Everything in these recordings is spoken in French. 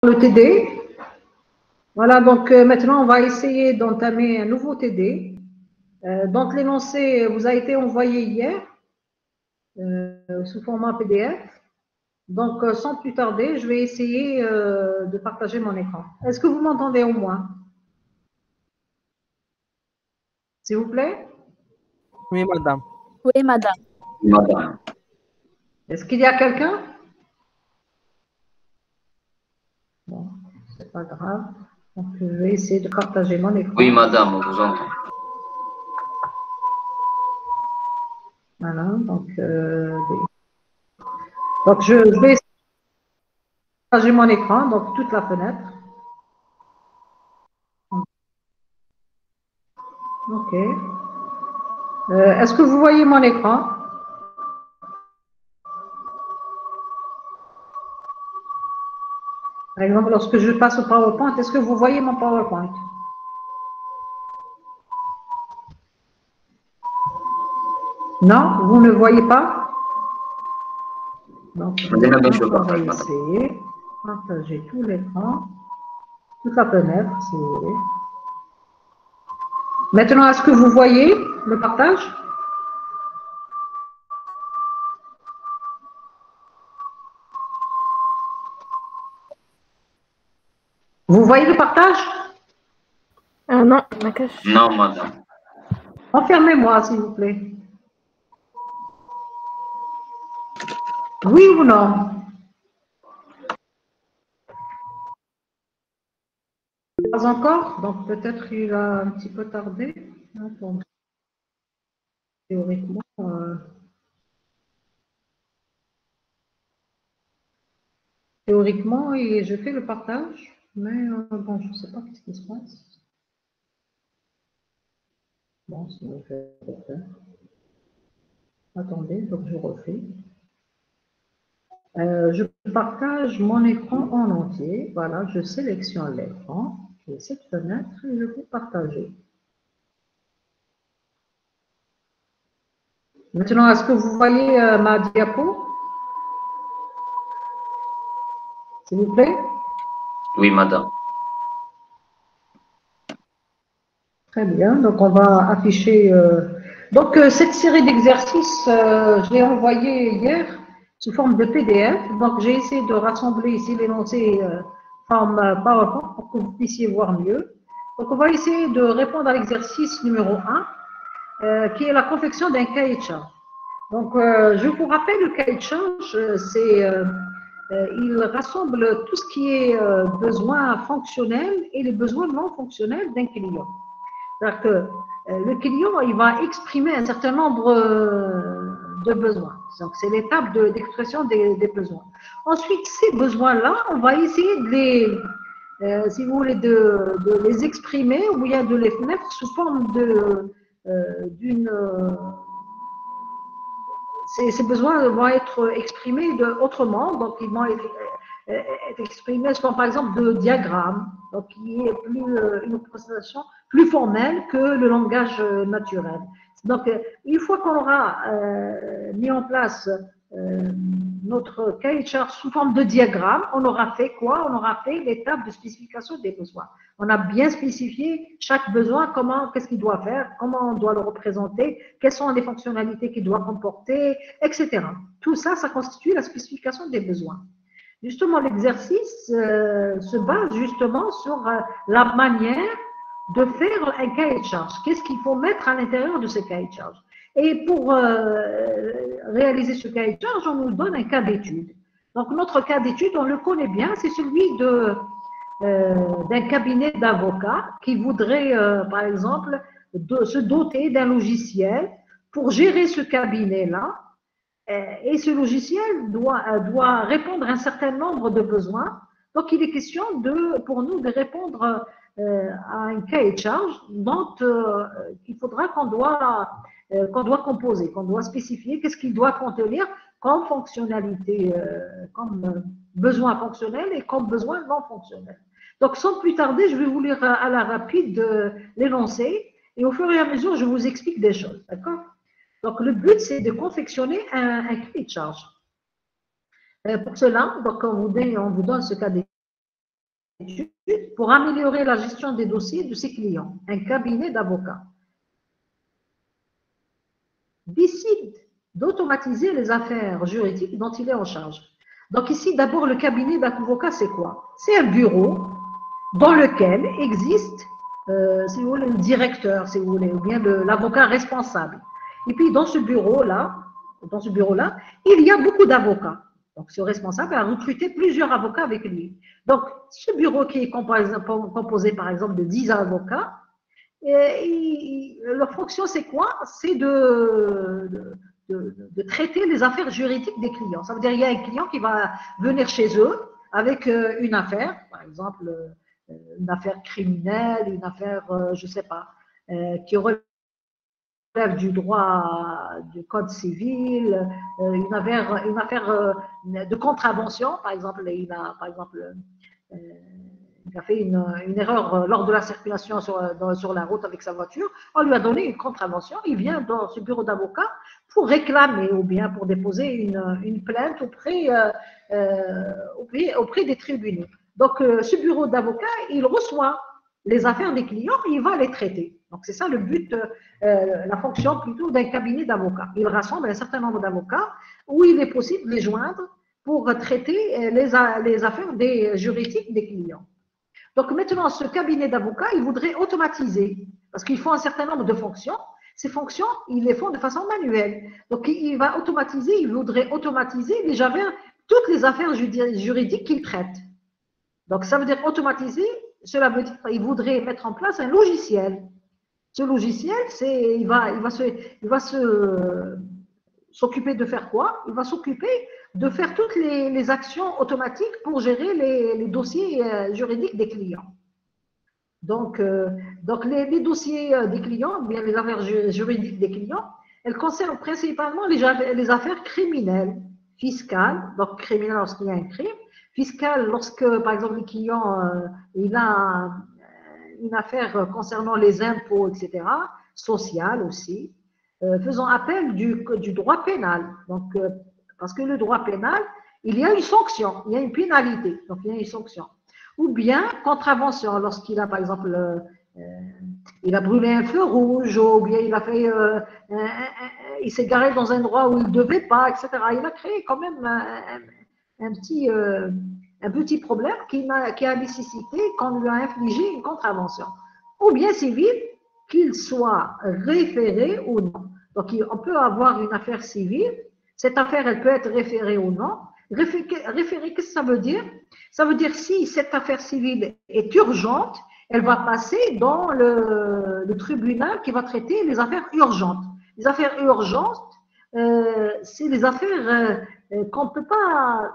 le TD. Voilà, donc maintenant, on va essayer d'entamer un nouveau TD. Donc, l'énoncé vous a été envoyé hier sous format PDF. Donc, sans plus tarder, je vais essayer de partager mon écran. Est-ce que vous m'entendez au moins? S'il vous plaît? Oui, madame. Oui, madame. Madame. Est-ce qu'il y a quelqu'un? Bon, c'est pas grave. Donc, je vais essayer de partager mon écran. Oui, madame, on vous entend. Voilà, donc je vais essayer de partager mon écran, donc toute la fenêtre. OK. Est-ce que vous voyez mon écran? Par exemple, lorsque je passe au PowerPoint, est-ce que vous voyez mon PowerPoint? Non, vous ne voyez pas? Donc, on va essayer de partager tout l'écran, toute la fenêtre, si vous voulez. Maintenant, est-ce que vous voyez le partage? Vous voyez le partage? Non, non, madame. Confirmez-moi, s'il vous plaît. Oui ou non? Pas encore, donc peut-être il va un petit peu tarder. Attends. Théoriquement, et je fais le partage, mais bon, je ne sais pas ce qui se passe. Bon, si je fais refaire. Attendez, donc je refais. Je partage mon écran en entier. Voilà, je sélectionne l'écran, j'ai cette fenêtre et je peux partager. Maintenant, est-ce que vous voyez ma diapo? S'il vous plaît? Oui, madame. Très bien, donc on va afficher. Donc, cette série d'exercices, je l'ai envoyée hier sous forme de PDF. Donc, j'ai essayé de rassembler ici l'énoncé forme PowerPoint pour que vous puissiez voir mieux. Donc, on va essayer de répondre à l'exercice numéro 1, qui est la confection d'un cahier de charge. Donc, je vous rappelle, le cahier de charge, il rassemble tout ce qui est besoin fonctionnel et les besoins non fonctionnels d'un client. C'est-à-dire que le client, il va exprimer un certain nombre de besoins. Donc, c'est l'étape d'expression des besoins. Ensuite, ces besoins-là, on va essayer de les, si vous voulez, de les exprimer ou bien de les mettre sous forme d'une ces besoins vont être exprimés autrement, donc ils vont être exprimés sous forme, par exemple, de diagrammes, donc qui est plus une représentation plus formelle que le langage naturel. Donc, une fois qu'on aura mis en place notre cahier de charge sous forme de diagramme, on aura fait quoi? On aura fait l'étape de spécification des besoins. On a bien spécifié chaque besoin, comment, qu'est-ce qu'il doit faire, comment on doit le représenter, quelles sont les fonctionnalités qu'il doit comporter, etc. Tout ça, ça constitue la spécification des besoins. Justement, l'exercice se base justement sur la manière de faire un cahier de charge. Qu'est-ce qu'il faut mettre à l'intérieur de ce cahier de charge? Et pour réaliser ce cahier de charge, on nous donne un cas d'étude. Donc, notre cas d'étude, on le connaît bien, c'est celui d'un cabinet d'avocats qui voudrait, par exemple, se doter d'un logiciel pour gérer ce cabinet-là. Et ce logiciel doit répondre à un certain nombre de besoins. Donc, il est question pour nous de répondre à un cahier de charge dont il faudra qu'on doit composer, qu'on doit spécifier, qu'est-ce qu'il doit contenir comme fonctionnalité, comme besoin fonctionnel et comme besoin non fonctionnel. Donc, sans plus tarder, je vais vous lire à la rapide l'énoncé et au fur et à mesure, je vous explique des choses. D'accord? Donc, le but, c'est de confectionner un cahier de charge. Pour cela, donc, on vous donne ce cas d'étude. pour améliorer la gestion des dossiers de ses clients. Un cabinet d'avocats décide d'automatiser les affaires juridiques dont il est en charge. Donc ici, d'abord, le cabinet d'avocat, c'est quoi? C'est un bureau dans lequel existe, si vous voulez, le directeur, si vous voulez, ou bien l'avocat responsable. Et puis, dans ce bureau-là, il y a beaucoup d'avocats. Donc, ce responsable a recruté plusieurs avocats avec lui. Donc, ce bureau qui est composé, par exemple, de 10 avocats, leur fonction, c'est quoi? C'est de traiter les affaires juridiques des clients. Ça veut dire qu'il y a un client qui va venir chez eux avec une affaire, par exemple, une affaire criminelle, une affaire, je ne sais pas, qui relève du droit du code civil, une affaire de contravention, par exemple, il a fait une erreur lors de la circulation sur la route avec sa voiture, on lui a donné une contravention, il vient dans ce bureau d'avocat pour réclamer ou bien pour déposer une plainte auprès des tribunaux. Donc, ce bureau d'avocat, il reçoit les affaires des clients et il va les traiter. Donc, c'est ça le but, la fonction plutôt d'un cabinet d'avocats. Il rassemble un certain nombre d'avocats où il est possible de les joindre pour traiter les affaires juridiques des clients. Donc maintenant, ce cabinet d'avocats, il voudrait automatiser, parce qu'ils font un certain nombre de fonctions. Ces fonctions, ils les font de façon manuelle. Donc il voudrait automatiser toutes les affaires juridiques qu'il traite. Donc ça veut dire automatiser, cela veut dire qu'il voudrait mettre en place un logiciel. Ce logiciel, il va s'occuper de faire quoi? Il va s'occuper de faire toutes les actions automatiques pour gérer les dossiers juridiques des clients. Donc les dossiers des clients, bien les affaires juridiques des clients, elles concernent principalement les affaires criminelles, fiscales, donc criminelles lorsqu'il y a un crime, fiscales lorsque, par exemple, le client il a une affaire concernant les impôts, etc., sociales aussi, faisant appel du droit pénal. Donc, parce que le droit pénal, il y a une sanction, il y a une pénalité, donc il y a une sanction. Ou bien contravention, lorsqu'il a, par exemple, il a brûlé un feu rouge, ou bien il s'est garé dans un endroit où il ne devait pas, etc. Il a créé quand même un petit problème qui a nécessité qu'on lui a infligé une contravention. Ou bien civil, qu'il soit référé ou non. Donc, on peut avoir une affaire civile. Cette affaire, elle peut être référée ou non. Référée, qu'est-ce que ça veut dire? Ça veut dire si cette affaire civile est urgente, elle va passer dans le tribunal qui va traiter les affaires urgentes. Les affaires urgentes, c'est les affaires qu'on ne peut pas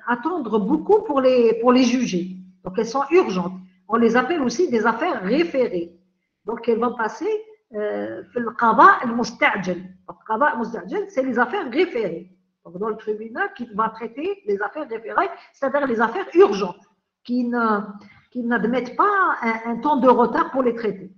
attendre beaucoup pour les juger. Donc, elles sont urgentes. On les appelle aussi des affaires référées. Donc, elles vont passer le qada al-musta'jal. Le qada al-musta'jal, c'est les affaires référées. Donc, dans le tribunal qui va traiter les affaires référées, c'est-à-dire les affaires urgentes, qui n'admettent pas un temps de retard pour les traiter.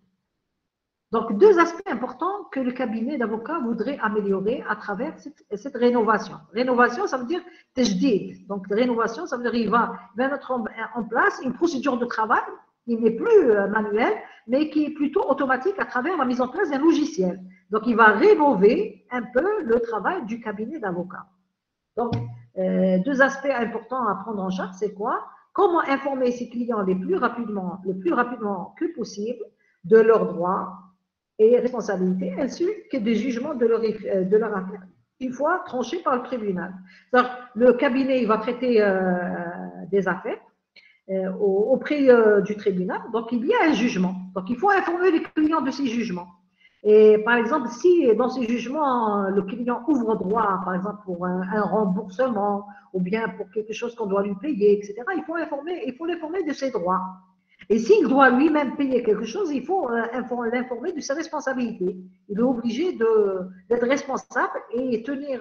Donc, deux aspects importants que le cabinet d'avocats voudrait améliorer à travers cette rénovation. Rénovation, ça veut dire tajdid. Donc, rénovation, ça veut dire qu'il va mettre en place une procédure de travail qui n'est plus manuel, mais qui est plutôt automatique à travers la mise en place d'un logiciel. Donc, il va rénover un peu le travail du cabinet d'avocats. Donc, deux aspects importants à prendre en charge, c'est quoi? Comment informer ses clients le plus rapidement que possible de leurs droits et responsabilités, ainsi que des jugements de leur affaire, une fois tranchés par le tribunal. Donc, le cabinet il va traiter des affaires auprès du tribunal. Donc, il y a un jugement. Donc, il faut informer les clients de ces jugements. Et par exemple, si dans ces jugements, le client ouvre droit, par exemple, pour un remboursement ou bien pour quelque chose qu'on doit lui payer, etc., il faut l'informer de ses droits. Et s'il doit lui-même payer quelque chose, il faut l'informer de ses responsabilités. Il est obligé d'être responsable et tenir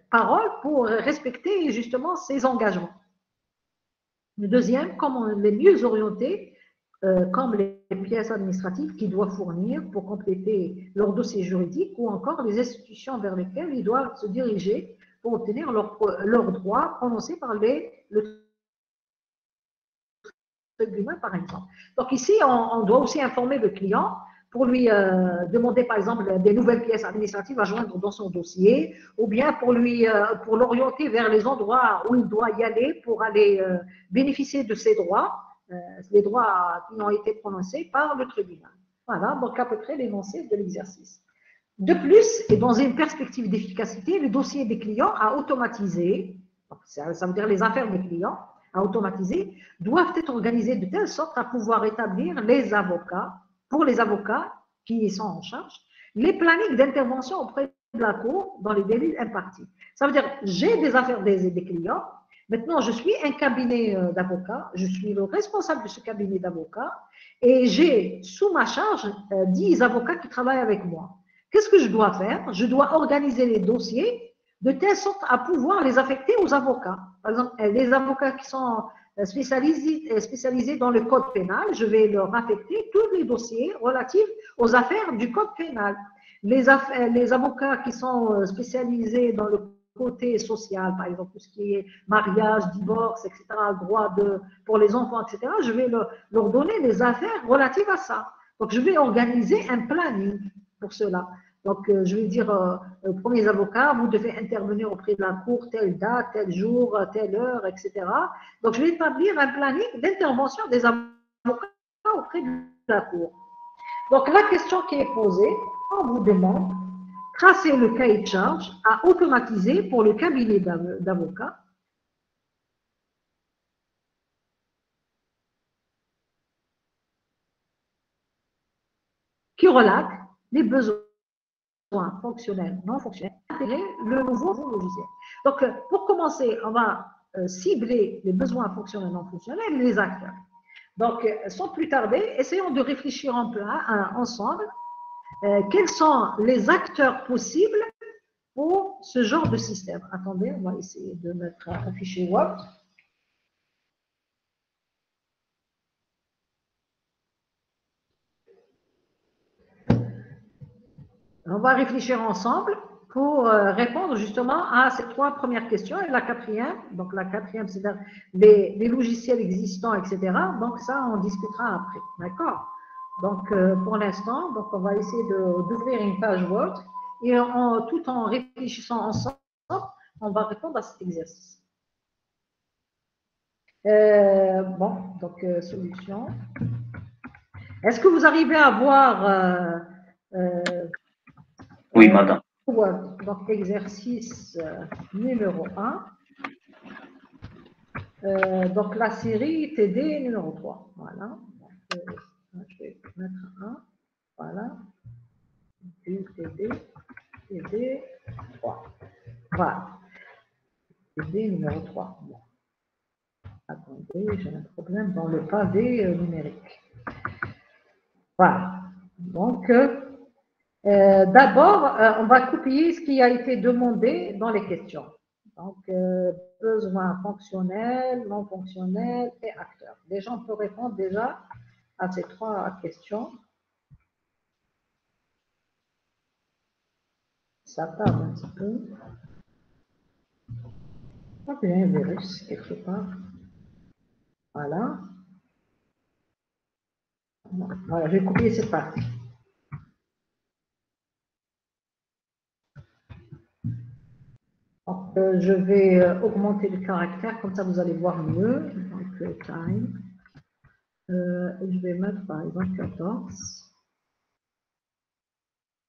parole pour respecter justement ses engagements. Le deuxième, comment les mieux orienter, comme les pièces administratives qu'ils doivent fournir pour compléter leur dossier juridique ou encore les institutions vers lesquelles ils doivent se diriger pour obtenir leurs droits prononcés par le humain, par exemple. Donc ici, on doit aussi informer le client pour lui demander, par exemple, des nouvelles pièces administratives à joindre dans son dossier, ou bien pour l'orienter vers les endroits où il doit y aller pour aller bénéficier de ses droits, les droits qui ont été prononcés par le tribunal. Voilà, donc à peu près l'énoncé de l'exercice. De plus, et dans une perspective d'efficacité, le dossier des clients à automatiser, ça veut dire les affaires des clients à automatiser, doivent être organisées de telle sorte à pouvoir établir pour les avocats qui sont en charge, les plannings d'intervention auprès de la Cour dans les délais impartis. Ça veut dire, j'ai des affaires des clients, maintenant je suis un cabinet d'avocats, je suis le responsable de ce cabinet d'avocats, et j'ai sous ma charge 10 avocats qui travaillent avec moi. Qu'est-ce que je dois faire? Je dois organiser les dossiers de telle sorte à pouvoir les affecter aux avocats. Par exemple, les avocats qui sont spécialisés dans le code pénal, je vais leur affecter tous les dossiers relatifs aux affaires du code pénal. Les avocats qui sont spécialisés dans le côté social, par exemple, tout ce qui est mariage, divorce, etc., droit pour les enfants, etc., je vais leur donner des affaires relatives à ça. Donc, je vais organiser un planning pour cela. Donc, je vais dire, premiers avocats, vous devez intervenir auprès de la Cour telle date, tel jour, telle heure, etc. Donc, je vais établir un planning d'intervention des avocats auprès de la Cour. Donc, la question qui est posée, on vous demande, tracer le cahier de charge à automatiser pour le cabinet d'avocats qui relate les besoins fonctionnels, non fonctionnels, intégrer le nouveau logiciel. Donc, pour commencer, on va cibler les besoins fonctionnels, non fonctionnels et les acteurs. Donc, sans plus tarder, essayons de réfléchir ensemble quels sont les acteurs possibles pour ce genre de système. Attendez, on va essayer de mettre un fichier Word. On va réfléchir ensemble pour répondre justement à ces trois premières questions. Et la quatrième, c'est les logiciels existants, etc. Donc ça, on discutera après. D'accord? Donc pour l'instant, on va essayer d'ouvrir une page Word et tout en réfléchissant ensemble, on va répondre à cet exercice. Solution. Est-ce que vous arrivez à voir oui, madame. Donc, exercice numéro 1. Donc, la série TD numéro 3. Voilà. Donc, je vais mettre 1. Voilà. TD 3. Voilà. TD numéro 3. Bon. Attendez, j'ai un problème dans le pavé numérique. Voilà. Donc, d'abord, on va copier ce qui a été demandé dans les questions. Donc, besoins fonctionnels, non fonctionnels et acteurs. Déjà, on peut répondre déjà à ces trois questions. Ça tarde un petit peu. Il y a un virus quelque part. Voilà. Voilà, je vais copier cette partie. Donc, je vais augmenter le caractère, comme ça vous allez voir mieux. Donc, time. Je vais mettre par exemple 14.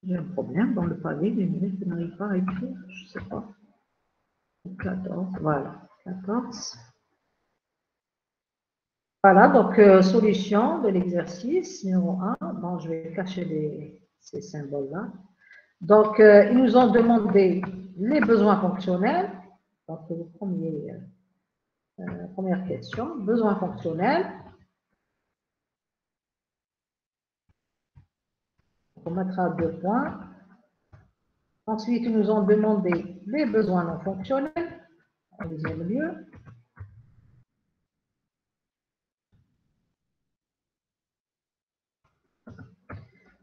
J'ai un problème dans le pavé, je n'arrive pas à écrire, je ne sais pas. 14, voilà, 14. Voilà, donc solution de l'exercice numéro 1. Bon, je vais cacher ces symboles-là. Donc, ils nous ont demandé les besoins fonctionnels. Donc, le première question, besoins fonctionnels. On mettra 2 points. Ensuite, ils nous ont demandé les besoins non fonctionnels, en deuxième lieu.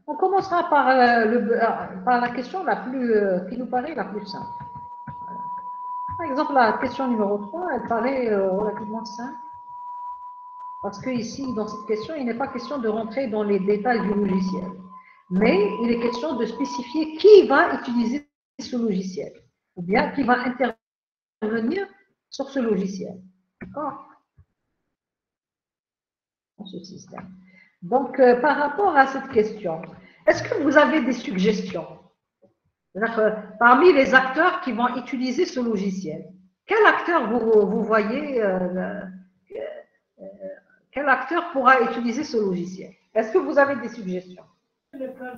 On commencera par la question qui nous paraît la plus simple. Voilà. Par exemple, la question numéro 3, elle paraît relativement simple. Parce que ici, dans cette question, il n'est pas question de rentrer dans les détails du logiciel. Mais il est question de spécifier qui va utiliser ce logiciel. Ou bien qui va intervenir sur ce logiciel. D'accord? Dans ce système. Donc, par rapport à cette question, est-ce que vous avez des suggestions? Parmi les acteurs qui vont utiliser ce logiciel, quel acteur vous voyez, quel acteur pourra utiliser ce logiciel? Est-ce que vous avez des suggestions?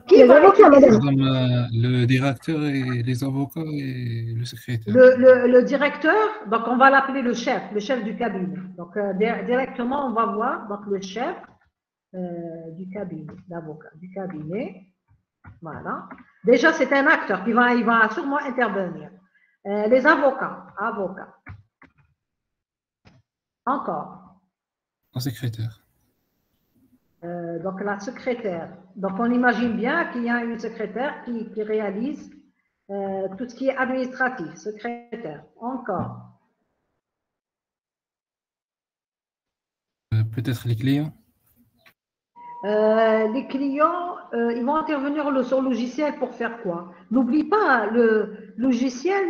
Qui va utiliser le directeur et les avocats et le secrétaire. Le directeur, donc on va l'appeler le chef du cabinet. Donc directement, on va voir donc, le chef du cabinet, l'avocat du cabinet. Voilà. Déjà, c'est un acteur qui il va sûrement intervenir. Les avocats. Encore. Un secrétaire. Donc, la secrétaire. Donc, on imagine bien qu'il y a une secrétaire qui réalise tout ce qui est administratif. Secrétaire. Encore. Peut-être les clients. Les clients, ils vont intervenir sur le logiciel pour faire quoi? N'oublie pas, le logiciel,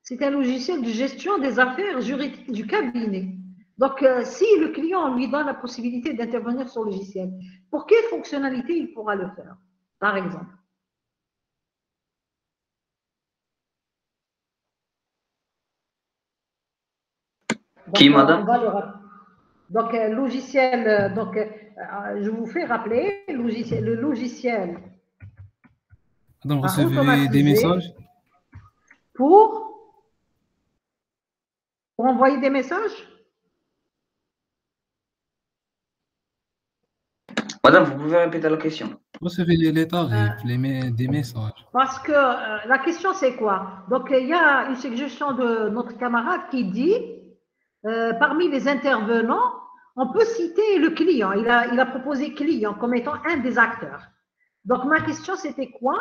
c'est un logiciel de gestion des affaires juridiques du cabinet. Donc, si le client lui donne la possibilité d'intervenir sur le logiciel, pour quelle fonctionnalité il pourra le faire, par exemple? Donc, qui, madame? Donc, logiciel, donc, je vous fais rappeler, le logiciel. Madame, vous recevez des messages? Pour envoyer des messages? Madame, vous pouvez répéter la question? Vous recevez les tarifs, des messages. Parce que la question, c'est quoi? Donc, il y a une suggestion de notre camarade qui dit, parmi les intervenants, on peut citer le client. Il a proposé client comme étant un des acteurs. Donc, ma question, c'était quoi?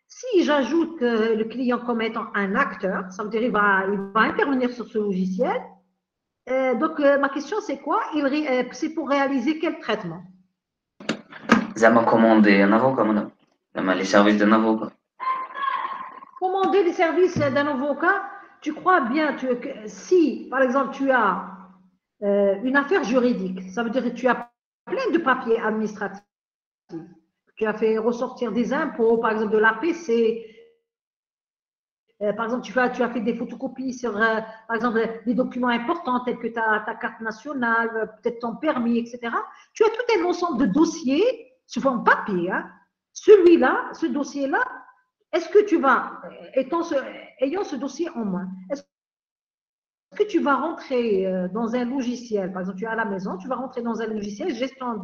Si j'ajoute le client comme étant un acteur, ça veut dire qu'il va intervenir sur ce logiciel. Donc, ma question, c'est quoi? C'est pour réaliser quel traitement? Zama commander un avocat, madame. Les services d'un avocat. Commander les services d'un avocat, tu crois bien que si, par exemple, tu as une affaire juridique, ça veut dire que tu as plein de papiers administratifs. Tu as fait ressortir des impôts, par exemple de l'APC. Par exemple, tu as fait des photocopies sur, par exemple, des documents importants tels que ta carte nationale, peut-être ton permis, etc. Tu as tout un ensemble de dossiers sous forme papier. Hein. Celui-là, ce dossier-là, est-ce que tu vas, ayant ce dossier en main, est-ce que tu vas rentrer dans un logiciel, par exemple, tu es à la maison, tu vas rentrer dans un logiciel gestion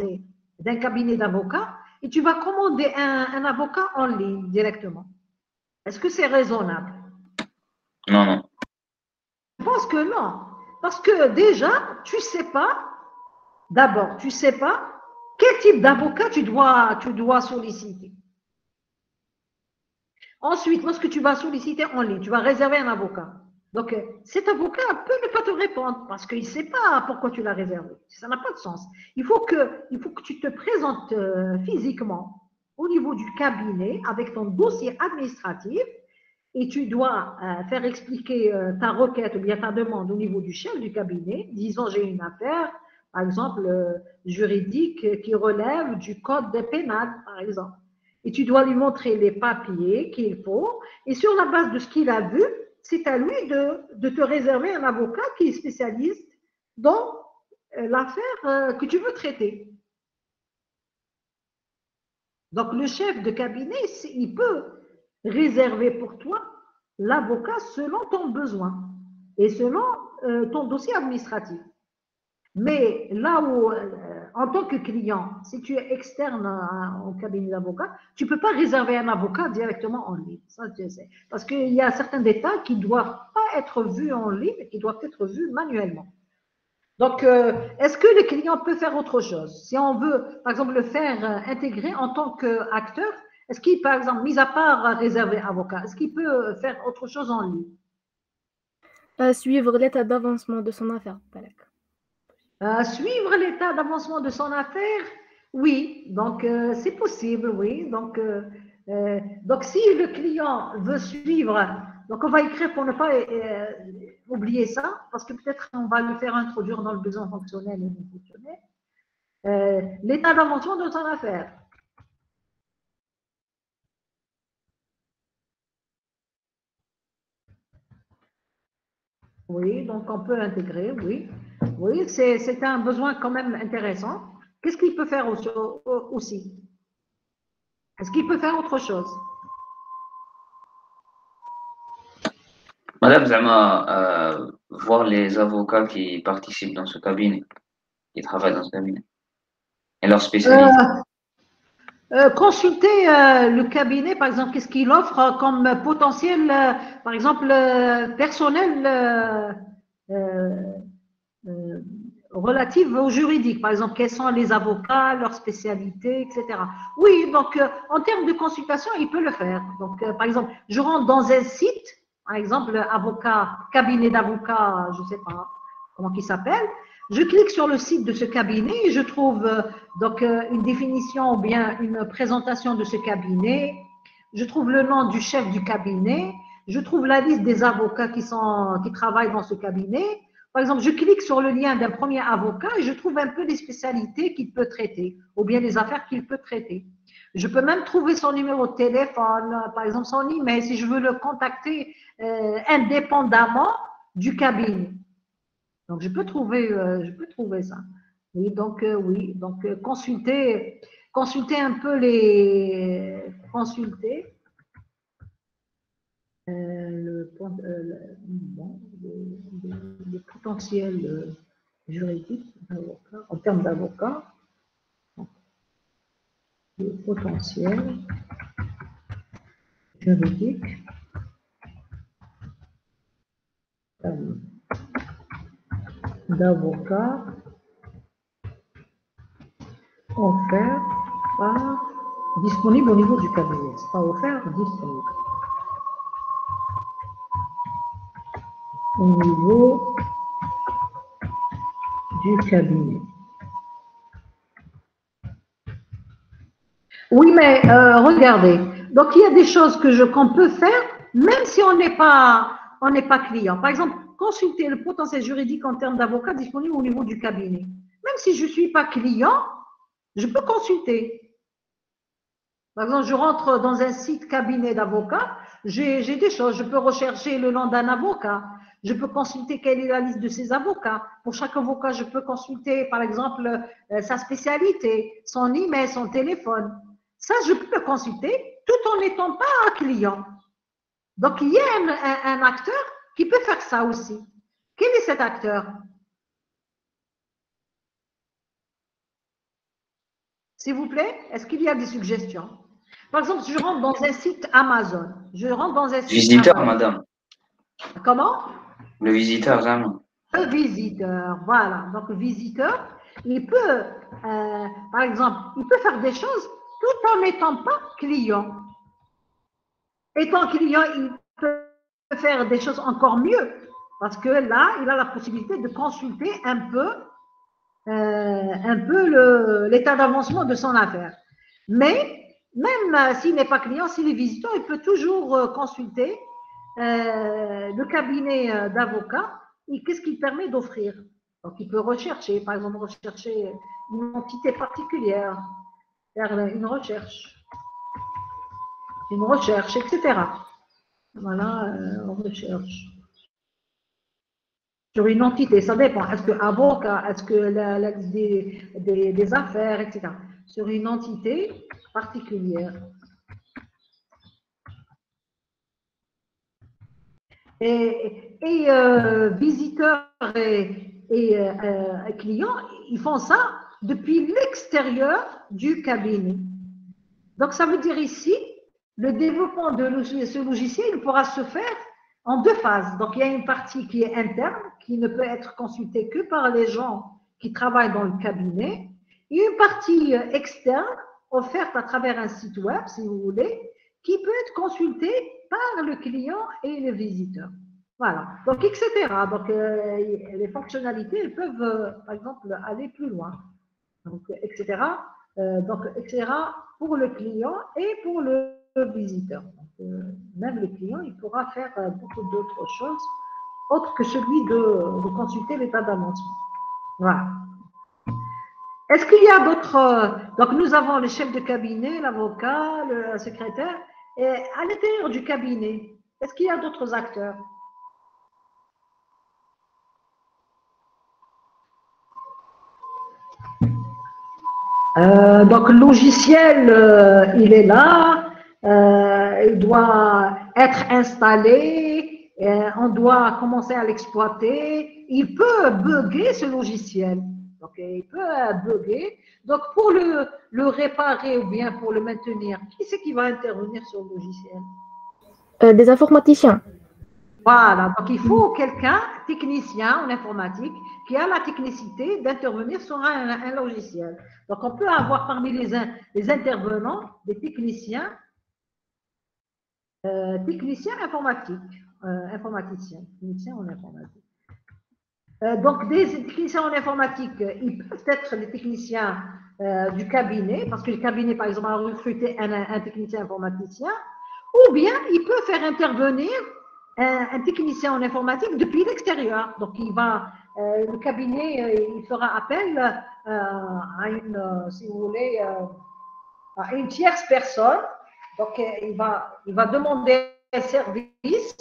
d'un cabinet d'avocats et tu vas commander un avocat en ligne directement. Est-ce que c'est raisonnable? Non. Je pense que non. Parce que déjà, tu sais pas quel type d'avocat tu dois solliciter. Ensuite, lorsque tu vas solliciter en ligne, tu vas réserver un avocat. Donc, cet avocat peut ne pas te répondre parce qu'il ne sait pas pourquoi tu l'as réservé. Ça n'a pas de sens. Il faut que tu te présentes physiquement au niveau du cabinet avec ton dossier administratif et tu dois faire expliquer ta requête ou bien ta demande au niveau du chef du cabinet. Disons, j'ai une affaire, par exemple, juridique qui relève du code pénal, par exemple. Et tu dois lui montrer les papiers qu'il faut. Et sur la base de ce qu'il a vu, c'est à lui de te réserver un avocat qui est spécialiste dans l'affaire que tu veux traiter. Donc, le chef de cabinet, il peut réserver pour toi l'avocat selon ton besoin et selon ton dossier administratif. Mais là où, en tant que client, si tu es externe au cabinet d'avocat, tu ne peux pas réserver un avocat directement en ligne. Ça, tu sais. Parce qu'il y a certains détails qui ne doivent pas être vus en ligne, qui doivent être vus manuellement. Donc, est-ce que le client peut faire autre chose? Si on veut, par exemple, le faire intégrer en tant qu'acteur, est-ce qu'il, par exemple, mis à part réserver avocat, est-ce qu'il peut faire autre chose en ligne? Suivre l'état d'avancement de son affaire, Balak. Suivre l'état d'avancement de son affaire, oui, donc c'est possible, oui. Donc, si le client veut suivre, donc on va écrire pour ne pas oublier ça, parce que peut-être on va le faire introduire dans le besoin fonctionnel et non fonctionnel. L'état d'avancement de son affaire. Oui, donc on peut intégrer, oui. Oui, c'est un besoin quand même intéressant. Qu'est-ce qu'il peut faire aussi? Est-ce qu'il peut faire autre chose? Madame Zama, voir les avocats qui participent dans ce cabinet, qui travaillent dans ce cabinet, et leur spécialité. Consulter le cabinet, par exemple, qu'est-ce qu'il offre comme potentiel, par exemple, personnel relatif au juridique. Par exemple, quels sont les avocats, leurs spécialités, etc. Oui, donc en termes de consultation, il peut le faire. Donc, par exemple, je rentre dans un site, par exemple, avocat, cabinet d'avocats, je ne sais pas comment il s'appelle. Je clique sur le site de ce cabinet et je trouve donc une définition ou bien une présentation de ce cabinet. Je trouve le nom du chef du cabinet. Je trouve la liste des avocats qui travaillent dans ce cabinet. Par exemple, je clique sur le lien d'un premier avocat et je trouve un peu les spécialités qu'il peut traiter ou bien les affaires qu'il peut traiter. Je peux même trouver son numéro de téléphone, par exemple son email, si je veux le contacter indépendamment du cabinet. Donc, je peux trouver ça. Oui, donc, consulter un peu le potentiel juridique en termes d'avocat, le potentiel juridique d'avocat offert disponible au niveau du cabinet. C'est pas offert, disponible. Au niveau du cabinet. Oui, mais regardez. Donc, il y a des choses qu'on peut faire, même si on n'est pas client. Par exemple, consulter le potentiel juridique en termes d'avocat disponible au niveau du cabinet. Même si je ne suis pas client, je peux consulter. Par exemple, je rentre dans un site cabinet d'avocats, j'ai des choses. Je peux rechercher le nom d'un avocat. Je peux consulter quelle est la liste de ses avocats. Pour chaque avocat, je peux consulter, par exemple, sa spécialité, son email, son téléphone. Ça, je peux le consulter tout en n'étant pas un client. Donc, il y a un acteur qui peut faire ça aussi. Quel est cet acteur? S'il vous plaît, est-ce qu'il y a des suggestions? Par exemple, je rentre dans un site Amazon. Je rentre dans un site Visiteur, Amazon. madame. Comment? Le visiteur, Zama. Le visiteur, voilà. Donc, le visiteur, il peut, par exemple, il peut faire des choses tout en n'étant pas client. Étant client, il peut faire des choses encore mieux parce que là, il a la possibilité de consulter un peu l'état d'avancement de son affaire. Mais même s'il n'est pas client, s'il est visiteur, il peut toujours consulter le cabinet d'avocat et qu'est-ce qu'il permet d'offrir. Donc, il peut rechercher, par exemple, rechercher une entité particulière, faire une recherche, etc. Voilà, on recherche. Sur une entité, ça dépend. Est-ce que avocat, est-ce que des affaires, etc. Sur une entité particulière. Et visiteurs et clients, ils font ça depuis l'extérieur du cabinet. Donc, ça veut dire ici, le développement de ce logiciel pourra se faire en deux phases. Donc, il y a une partie qui est interne, qui ne peut être consultée que par les gens qui travaillent dans le cabinet, et une partie externe, offerte à travers un site web, si vous voulez, qui peut être consultée par le client et le visiteur. Voilà. Donc, etc. Donc, les fonctionnalités, elles peuvent, par exemple, aller plus loin. Donc, etc. Etc. pour le client et pour le visiteur. Donc, même le client, il pourra faire beaucoup d'autres choses autres que celui de consulter l'état d'avancement. Voilà. Est-ce qu'il y a d'autres... donc, nous avons le chef de cabinet, l'avocat, le secrétaire. Et à l'intérieur du cabinet, est-ce qu'il y a d'autres acteurs? Donc, le logiciel, il est là, il doit être installé, on doit commencer à l'exploiter. Il peut bugger ce logiciel. Donc, il peut bugger. Donc, pour le réparer ou bien pour le maintenir, qui c'est qui va intervenir sur le logiciel? Des informaticiens. Voilà, donc il faut quelqu'un, technicien en informatique, qui a la technicité d'intervenir sur un logiciel. Donc on peut avoir parmi les intervenants des techniciens informatiques, techniciens en informatique. Donc des techniciens en informatique, ils peuvent être les techniciens du cabinet, parce que le cabinet, par exemple, a recruté un technicien informaticien, ou bien il peut faire intervenir un technicien en informatique depuis l'extérieur. Donc, le cabinet, il fera appel à une, si vous voulez, à une tierce personne. Donc, il va demander un service,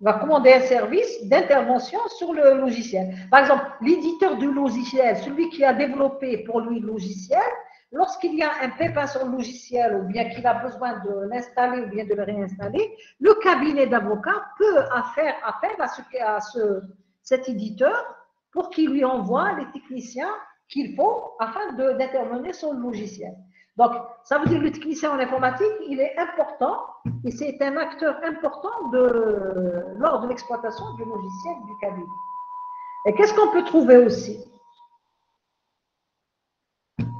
il va commander un service d'intervention sur le logiciel. Par exemple, l'éditeur du logiciel, celui qui a développé pour lui le logiciel, lorsqu'il y a un pépin sur le logiciel ou bien qu'il a besoin de l'installer ou bien de le réinstaller, le cabinet d'avocats peut faire appel à cet éditeur pour qu'il lui envoie les techniciens qu'il faut afin d'intervenir sur le logiciel. Donc, ça veut dire que le technicien en informatique, il est important et c'est un acteur important lors de l'exploitation du logiciel du cabinet. Et qu'est-ce qu'on peut trouver aussi?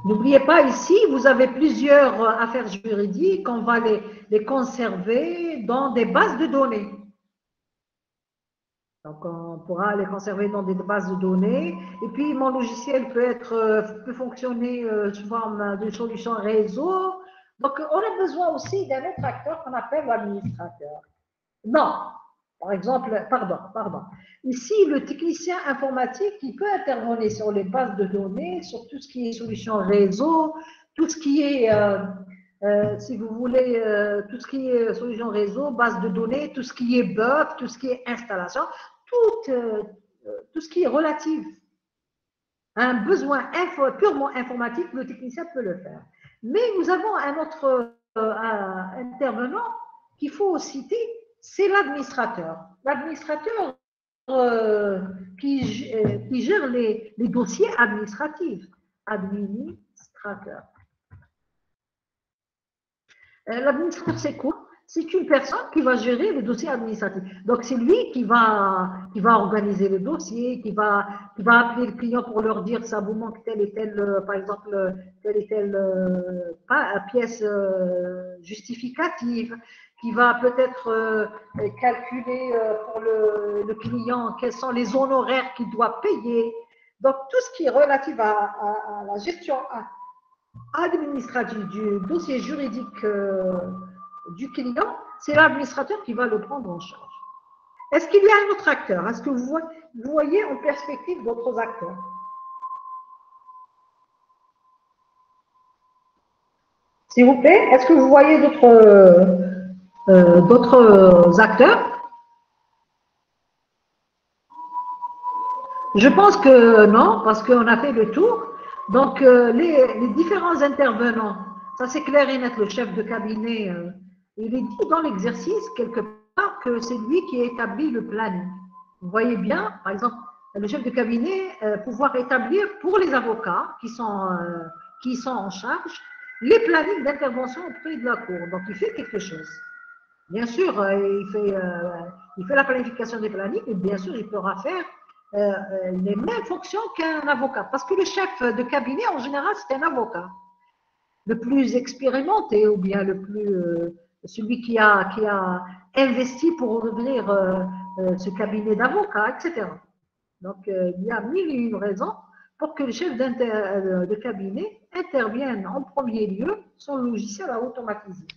N'oubliez pas, ici, vous avez plusieurs affaires juridiques, on va les conserver dans des bases de données. Donc, on pourra les conserver dans des bases de données. Et puis, mon logiciel peut fonctionner sous forme de solution réseau. Donc, on a besoin aussi d'un autre acteur qu'on appelle l'administrateur. Non, par exemple, pardon. Ici, le technicien informatique, il peut intervenir sur les bases de données, sur tout ce qui est solution réseau, tout ce qui est, si vous voulez, tout ce qui est solution réseau, base de données, tout ce qui est bug, tout ce qui est installation, tout ce qui est relatif à un besoin purement informatique, le technicien peut le faire. Mais nous avons un autre intervenant qu'il faut citer, c'est l'administrateur. L'administrateur qui gère les dossiers administratifs. Administrateur. L'administrateur, c'est quoi? C'est une personne qui va gérer les dossiers administratifs. Donc, c'est lui qui va organiser le dossier, qui va appeler le client pour leur dire ça vous manque telle et telle, par exemple, telle et telle pièce justificative, qui va peut-être calculer pour le client quels sont les honoraires qu'il doit payer. Donc, tout ce qui est relatif à la gestion administrative du dossier juridique du client, c'est l'administrateur qui va le prendre en charge. Est-ce qu'il y a un autre acteur? Est-ce que vous voyez en perspective d'autres acteurs? S'il vous plaît, est-ce que vous voyez d'autres acteurs? Je pense que non, parce qu'on a fait le tour. Donc, les différents intervenants, ça c'est clair et net, le chef de cabinet, il est dit dans l'exercice, quelque part, que c'est lui qui établit le planning. Vous voyez bien, par exemple, le chef de cabinet pouvoir établir pour les avocats qui sont en charge les plannings d'intervention auprès de la cour. Donc, il fait quelque chose. Bien sûr, il fait la planification des plannings, et bien sûr, il pourra faire les mêmes fonctions qu'un avocat. Parce que le chef de cabinet, en général, c'est un avocat. Le plus expérimenté ou bien celui qui a investi pour devenir ce cabinet d'avocats, etc. Donc, il y a mille et une raisons pour que le chef de cabinet intervienne en premier lieu sur le logiciel à automatiser.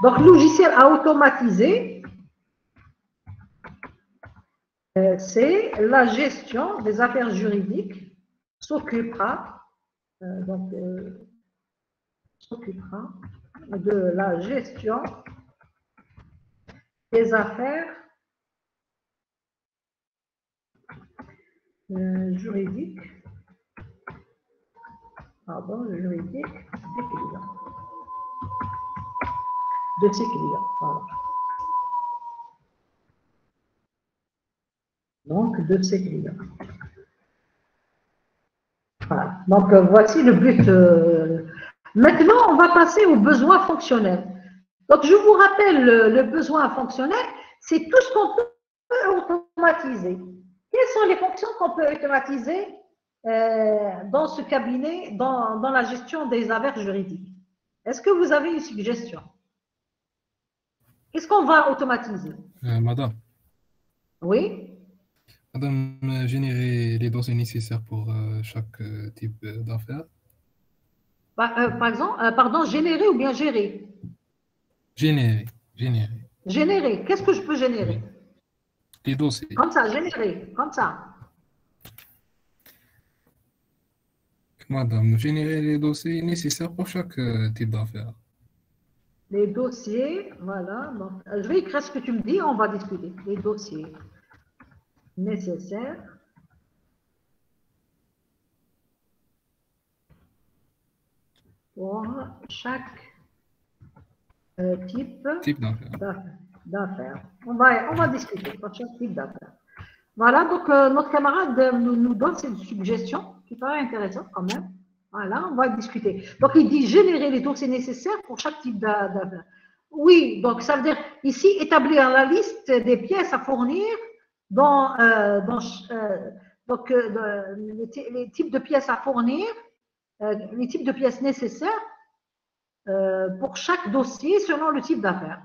Donc, le logiciel à automatiser, c'est la gestion des affaires juridiques, s'occupera de la gestion des affaires juridiques, juridiques de ses clients. Voilà. Donc, de ses clients. Voilà. Donc, voici le but. Maintenant, on va passer aux besoins fonctionnels. Donc, je vous rappelle, le besoin fonctionnel, c'est tout ce qu'on peut automatiser. Quelles sont les fonctions qu'on peut automatiser dans ce cabinet, dans la gestion des affaires juridiques? Est-ce que vous avez une suggestion? Qu'est-ce qu'on va automatiser? Madame, Oui? Madame, générer les dossiers nécessaires pour chaque type d'affaires. Par exemple, pardon, générer ou bien gérer? Générer. Générer. Qu'est-ce que je peux générer? Oui. Les dossiers. Comme ça, générer. Comme ça. Madame, générer les dossiers nécessaires pour chaque type d'affaires. Les dossiers, voilà. Donc, je vais écrire ce que tu me dis, on va discuter. Les dossiers nécessaires pour chaque type d'affaires. On va discuter pour chaque type d'affaires. Voilà, donc notre camarade nous donne cette suggestion qui paraît intéressante quand même. Voilà, on va discuter. Donc, il dit générer les dossiers nécessaires pour chaque type d'affaires. Oui, donc ça veut dire ici établir la liste des pièces à fournir les types de pièces à fournir, les types de pièces nécessaires pour chaque dossier selon le type d'affaires.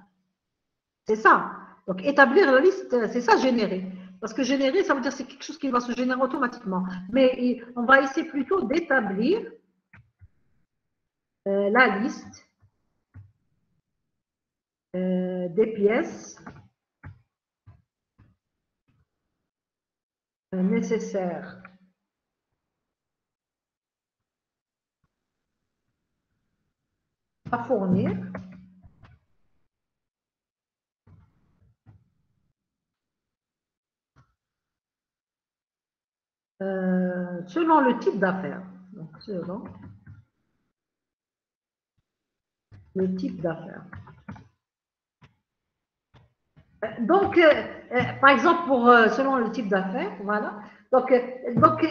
C'est ça. Donc, établir la liste, c'est ça, générer. Parce que générer, ça veut dire que c'est quelque chose qui va se générer automatiquement. Mais on va essayer plutôt d'établir la liste des pièces nécessaires à fournir selon le type d'affaires. Donc, selon le type d'affaires. Donc, par exemple, selon le type d'affaires, voilà. Donc,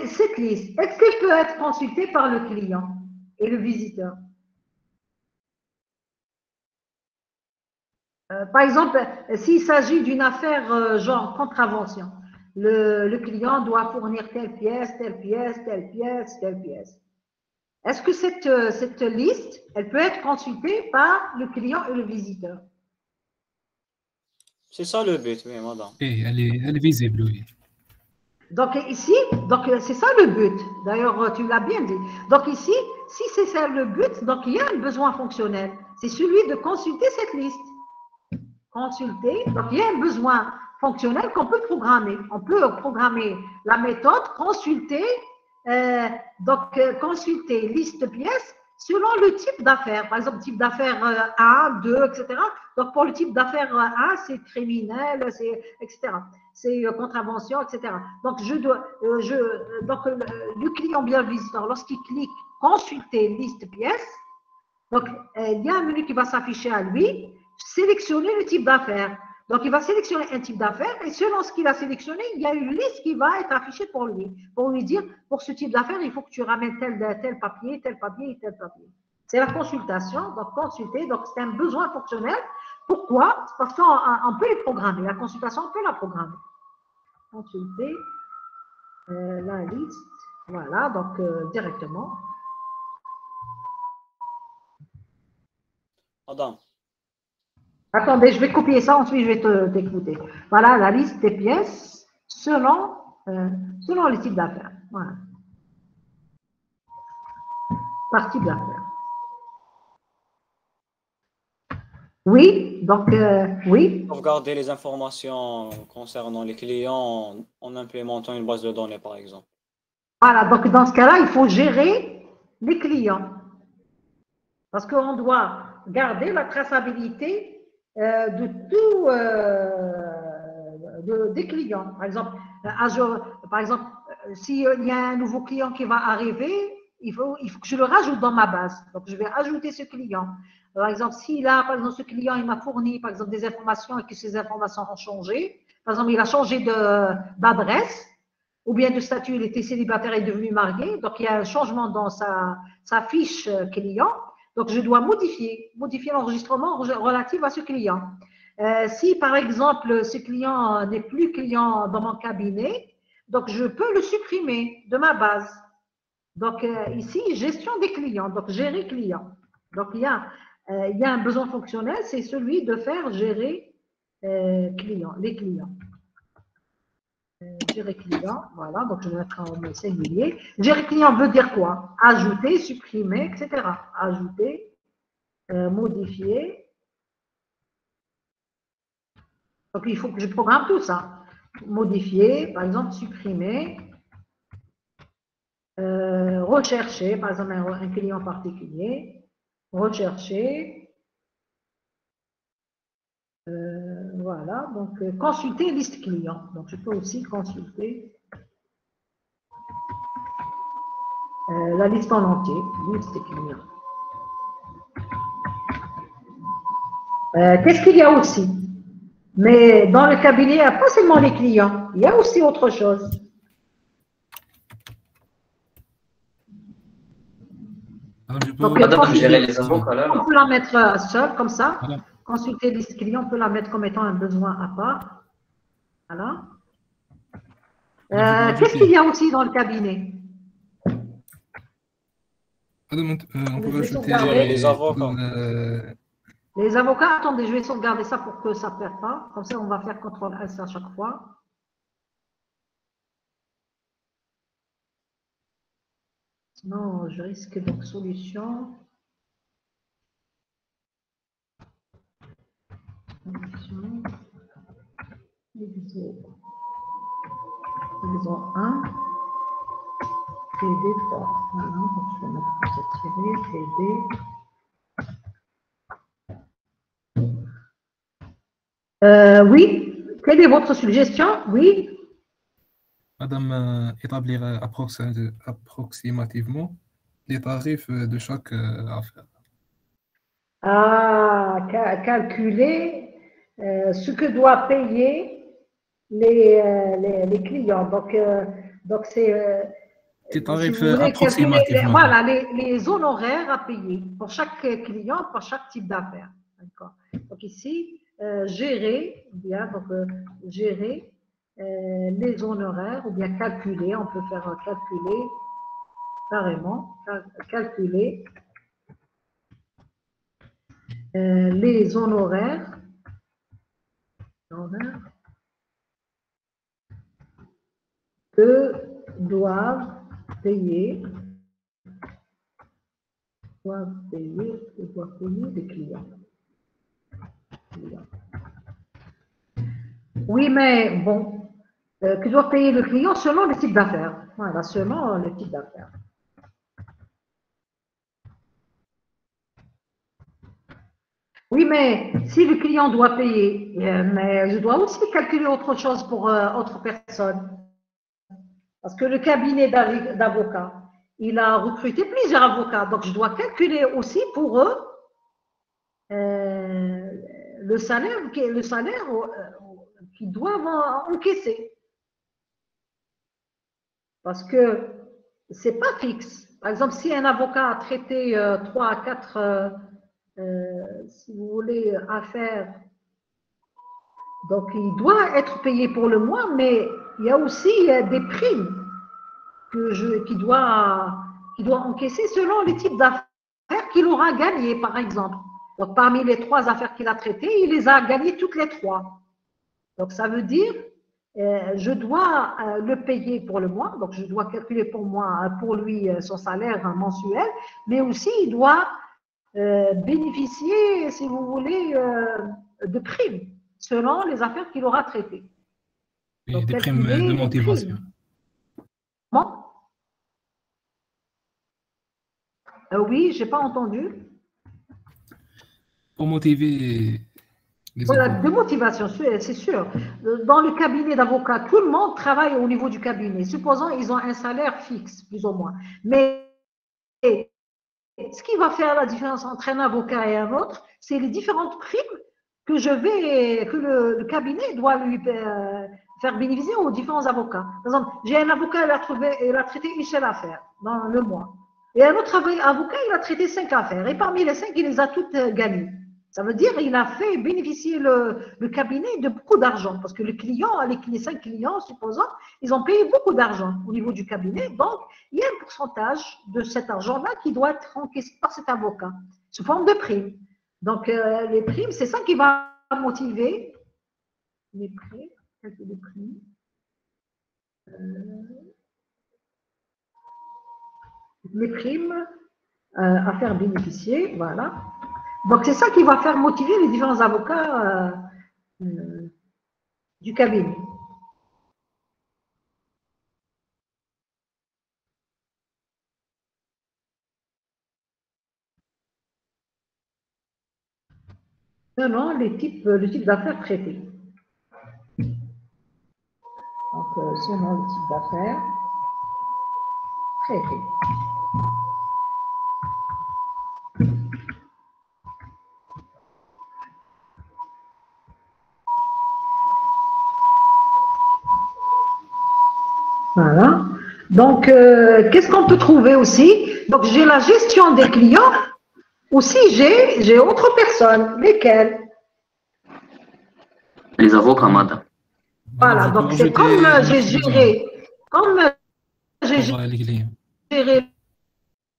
cette liste, est-ce qu'elle peut être consultée par le client et le visiteur? Par exemple, s'il s'agit d'une affaire genre contravention, le client doit fournir telle pièce, telle pièce, telle pièce, telle pièce. Est-ce que cette liste, elle peut être consultée par le client et le visiteur? C'est ça le but, oui, madame. Et elle est visible, oui. Donc ici, c'est ça le but. D'ailleurs, tu l'as bien dit. Donc ici, si c'est ça le but, donc il y a un besoin fonctionnel. C'est celui de consulter cette liste. Consulter, donc il y a un besoin fonctionnel qu'on peut programmer. On peut programmer la méthode, consulter liste pièces selon le type d'affaires. Par exemple, type d'affaires 1, 2, etc. Donc, pour le type d'affaires 1, c'est criminel, etc. C'est contravention, etc. Donc, le client bien le visiteur, lorsqu'il clique consulter liste pièces, donc, il y a un menu qui va s'afficher à lui, sélectionner le type d'affaires. Donc, il va sélectionner un type d'affaires et selon ce qu'il a sélectionné, il y a une liste qui va être affichée pour lui dire, pour ce type d'affaires, il faut que tu ramènes tel papier, tel papier et tel papier. C'est la consultation, donc consulter, donc c'est un besoin fonctionnel. Pourquoi? Parce qu'on peut les programmer. La consultation, on peut la programmer. Consulter la liste, voilà, donc directement. Madame. Attendez, je vais copier ça, ensuite je vais t'écouter. Voilà la liste des pièces selon les types d'affaires. Voilà. Par type d'affaires. Oui, donc oui. Sauvegarder les informations concernant les clients en implémentant une base de données, par exemple. Voilà, donc dans ce cas-là, il faut gérer les clients. Parce qu'on doit garder la traçabilité de tout des clients. Par exemple, s'il y a un nouveau client qui va arriver, il faut que je le rajoute dans ma base. Donc, je vais ajouter ce client. Par exemple, ce client, il m'a fourni, par exemple, des informations et que ces informations ont changé. Par exemple, il a changé d'adresse ou bien de statut, il était célibataire et devenu marié. Donc, il y a un changement dans sa fiche client. Donc, je dois modifier l'enregistrement relatif à ce client. Si, par exemple, ce client n'est plus client dans mon cabinet, donc je peux le supprimer de ma base. Donc, ici, gestion des clients, donc gérer clients. Donc, il y a un besoin fonctionnel, c'est celui de faire gérer les clients. Gérer client, voilà, donc je vais mettre en singulier. Gérer client veut dire quoi? Ajouter, supprimer, etc. Ajouter, modifier. Donc, il faut que je programme tout ça. Modifier, par exemple, supprimer, rechercher, par exemple, un client particulier, rechercher. Voilà, donc consulter liste client. Donc, je peux aussi consulter la liste en entier, liste client. Qu'est-ce qu'il y a aussi? Mais dans le cabinet, il n'y a pas seulement les clients, il y a aussi autre chose. Donc, madame, gérer les avocats là. On peut la mettre seule, comme ça. Voilà. Consulter liste client, on peut la mettre comme étant un besoin à part. Voilà. Qu'est-ce qu'il y a aussi dans le cabinet? Madame, on peut rajouter les avocats. Les avocats, attendez, je vais sauvegarder ça pour que ça ne perde pas. Comme ça, on va faire CTRL-S à chaque fois. Sinon, je risque donc solution. Division 1. TD 3. Voilà, donc je vais mettre ça tiré, TD. Oui, quelle est votre suggestion? Oui. Madame, établir approximativement les tarifs de chaque affaire. Calculer ce que doivent payer les clients. Donc c'est Les tarifs si vous voulez approximativement. voilà, les honoraires à payer pour chaque client, pour chaque type d'affaires. D'accord. Donc ici, gérer, bien, donc gérer les honoraires ou bien calculer, on peut faire calculer carrément, calculer les honoraires que doivent payer les clients. Oui, mais bon, que doit payer le client selon le type d'affaires. Voilà, selon le type d'affaires. Oui, mais si le client doit payer, mais je dois aussi calculer autre chose pour autre personne. Parce que le cabinet d'avocats, il a recruté plusieurs avocats. Donc, je dois calculer aussi pour eux le salaire qu'ils doivent encaisser. Parce que ce n'est pas fixe. Par exemple, si un avocat a traité 3 à 4 si vous voulez, affaires. Donc, il doit être payé pour le mois, mais il y a aussi des primes qu'il doit encaisser selon les types d'affaires qu'il aura gagné, par exemple. Donc, parmi les 3 affaires qu'il a traitées, il les a gagnées toutes les 3. Donc, ça veut dire, je dois le payer pour le mois, donc je dois calculer pour lui son salaire mensuel, mais aussi il doit bénéficier, si vous voulez, de primes selon les affaires qu'il aura traitées. Et Donc, des calculer primes de les motivation. primes. Comment? Oui, je n'ai pas entendu. Pour motiver les Voilà, avocats. de motivation, c'est sûr. Dans le cabinet d'avocats, tout le monde travaille au niveau du cabinet. Supposons qu'ils ont un salaire fixe, plus ou moins. Mais ce qui va faire la différence entre un avocat et un autre, c'est les différentes primes que le cabinet doit lui faire bénéficier aux différents avocats. Par exemple, j'ai un avocat, il a traité une seule affaire dans le mois. Et un autre avocat, il a traité 5 affaires. Et parmi les 5, il les a toutes gagnées. Ça veut dire qu'il a fait bénéficier le cabinet de beaucoup d'argent. Parce que les 5 clients, supposons, ils ont payé beaucoup d'argent au niveau du cabinet. Donc, il y a un pourcentage de cet argent-là qui doit être encaissé par cet avocat, sous forme de primes. Donc, les primes, c'est ça qui va motiver les primes. Les primes. Les primes à faire bénéficier, voilà. Donc, c'est ça qui va faire motiver les différents avocats du cabinet. Selon le type d'affaires traitées. Donc, selon le type d'affaires traitées. Voilà. Donc, qu'est-ce qu'on peut trouver aussi? Donc, j'ai la gestion des clients. Aussi, j'ai autre personne. Lesquelles? Les avocats, madame. Voilà. Donc, c'est comme j'ai géré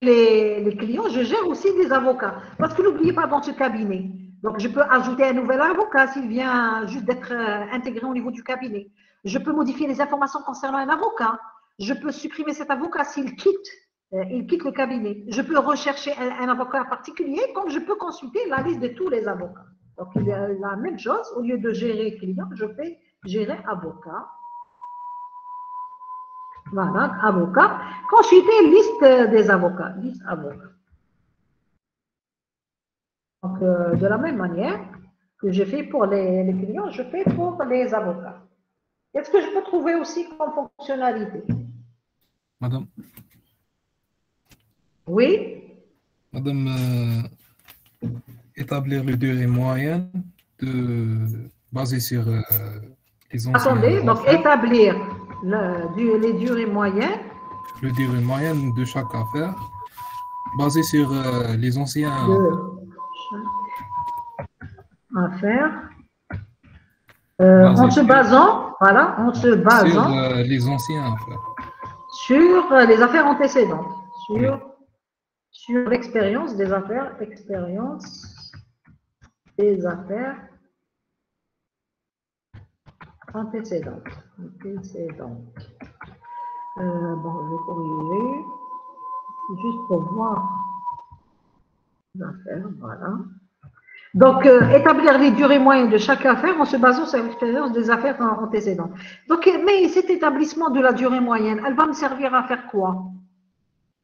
les clients, je gère aussi des avocats. Parce que n'oubliez pas dans ce cabinet. Donc, je peux ajouter un nouvel avocat s'il vient juste d'être intégré au niveau du cabinet. Je peux modifier les informations concernant un avocat. Je peux supprimer cet avocat s'il quitte le cabinet. Je peux rechercher un avocat particulier, comme je peux consulter la liste de tous les avocats. Donc, il y a la même chose. Au lieu de gérer client, je fais gérer avocat. Voilà, avocat. Consulter liste des avocats. Liste avocats. Donc, de la même manière que je fais pour les clients, je fais pour les avocats. Qu'est-ce que je peux trouver aussi comme fonctionnalité? Madame. Oui. Madame, établir le durée moyenne basé sur les anciens. Attendez, donc établir les durées moyennes. Le durée moyenne de chaque affaire basé sur les anciens. Affaire. En se basant, sur les anciens affaires. Sur les affaires antécédentes, sur l'expérience des affaires, antécédentes. Bon, je vais corriger, juste pour voir les affaires, voilà. Donc, établir les durées moyennes de chaque affaire en se basant sur l'expérience des affaires antécédentes. Donc, mais cet établissement de la durée moyenne, elle va me servir à faire quoi?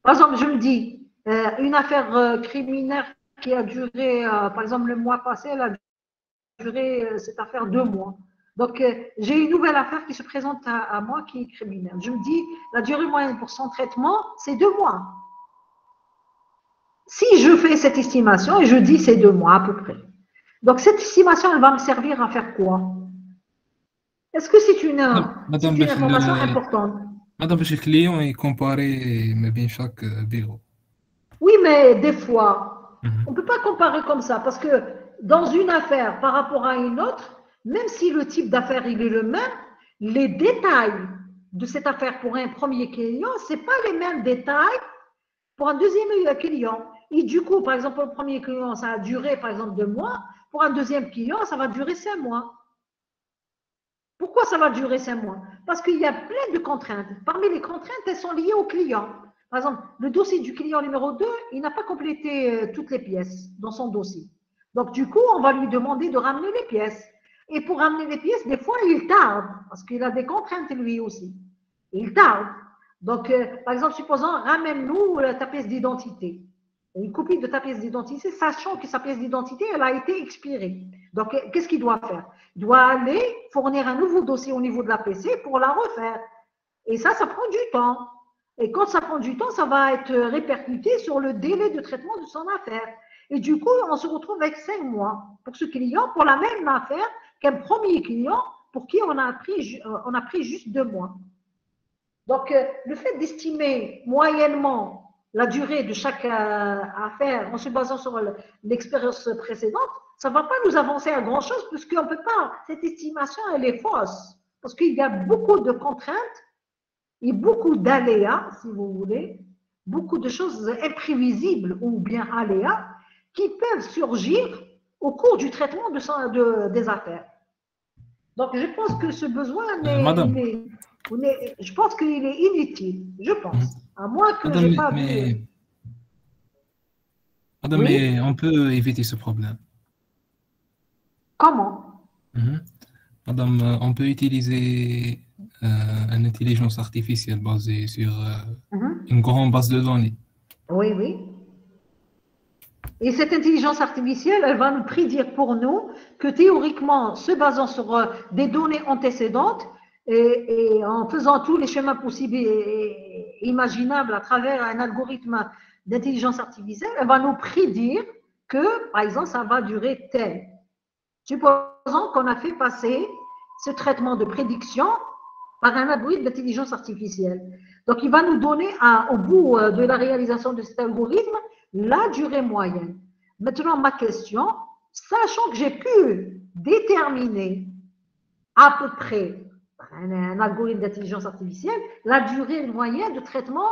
Par exemple, je me dis, une affaire criminelle qui a duré, par exemple, le mois passé, elle a duré cette affaire 2 mois. Donc, j'ai une nouvelle affaire qui se présente à moi qui est criminelle. Je me dis, la durée moyenne pour son traitement, c'est 2 mois. Si je fais cette estimation, et je dis c'est 2 mois à peu près. Donc, cette estimation, elle va me servir à faire quoi? Est-ce que c'est une information importante? Madame, chez le client, il compare bien chaque bureau. Oui, mais des fois, on ne peut pas comparer comme ça parce que dans une affaire par rapport à une autre, même si le type d'affaire il est le même, les détails de cette affaire pour un premier client, ce n'est pas les mêmes détails pour un deuxième client. et du coup, par exemple, pour le premier client, ça a duré, par exemple, 2 mois. Pour un deuxième client, ça va durer 5 mois. Pourquoi ça va durer 5 mois? Parce qu'il y a plein de contraintes. Parmi les contraintes, elles sont liées au client. Par exemple, le dossier du client numéro 2, il n'a pas complété toutes les pièces dans son dossier. Donc, du coup, on va lui demander de ramener les pièces. Et pour ramener les pièces, des fois, il tarde, parce qu'il a des contraintes lui aussi. Il tarde. Donc, par exemple, supposons, ramène-nous ta pièce d'identité. Une copie de ta pièce d'identité, sachant que sa pièce d'identité, elle a été expirée. Donc, qu'est-ce qu'il doit faire? Il doit aller fournir un nouveau dossier au niveau de la PC pour la refaire. Et ça prend du temps. Et quand ça prend du temps, ça va être répercuté sur le délai de traitement de son affaire. Et du coup, on se retrouve avec 5 mois pour ce client, pour la même affaire qu'un premier client pour qui on a pris juste 2 mois. Donc, le fait d'estimer moyennement la durée de chaque affaire en se basant sur l'expérience précédente, ça ne va pas nous avancer à grand-chose puisqu'on ne peut pas, cette estimation, elle est fausse. Parce qu'il y a beaucoup de contraintes et beaucoup d'aléas, si vous voulez, beaucoup de choses imprévisibles ou bien aléas qui peuvent surgir au cours du traitement des affaires. Donc, je pense que ce besoin je pense qu'il est inutile, je pense. À moins que Madame, je n'ai pas mais, Madame, Oui. mais on peut éviter ce problème. Comment? Madame, on peut utiliser une intelligence artificielle basée sur une grande base de données. Oui, oui. Et cette intelligence artificielle, elle va nous prédire pour nous que théoriquement, se basant sur des données antécédentes et en faisant tous les schémas possibles et imaginables à travers un algorithme d'intelligence artificielle, elle va nous prédire que, par exemple, ça va durer tel. Supposons qu'on a fait passer ce traitement de prédiction par un algorithme d'intelligence artificielle. Donc, il va nous donner au bout de la réalisation de cet algorithme la durée moyenne. Maintenant, ma question, sachant que j'ai pu déterminer à peu près par un algorithme d'intelligence artificielle la durée moyenne de traitement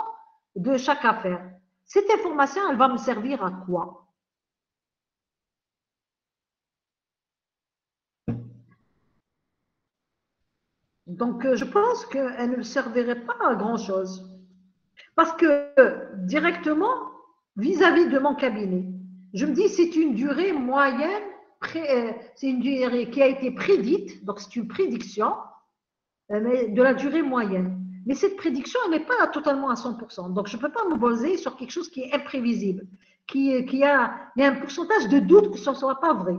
de chaque affaire, cette information, elle va me servir à quoi? Donc, je pense qu'elle ne servirait pas à grand-chose. Parce que directement, vis-à-vis de mon cabinet, je me dis c'est une durée moyenne, c'est une durée qui a été prédite, donc c'est une prédiction de la durée moyenne. Mais cette prédiction, elle n'est pas totalement à 100%. Donc, je ne peux pas me baser sur quelque chose qui est imprévisible, il y a un pourcentage de doute que ce ne soit pas vrai.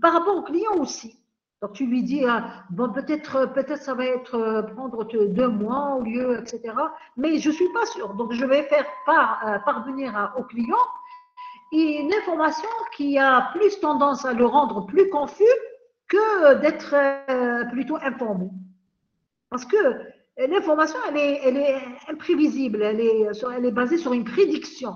Par rapport au client aussi. Donc, tu lui dis, bon, peut-être ça va être prendre 2 mois au lieu, etc. Mais je ne suis pas sûre. Donc, je vais faire parvenir au client une information qui a plus tendance à le rendre plus confus que d'être plutôt informé. Parce que l'information, elle est imprévisible, elle est basée sur une prédiction.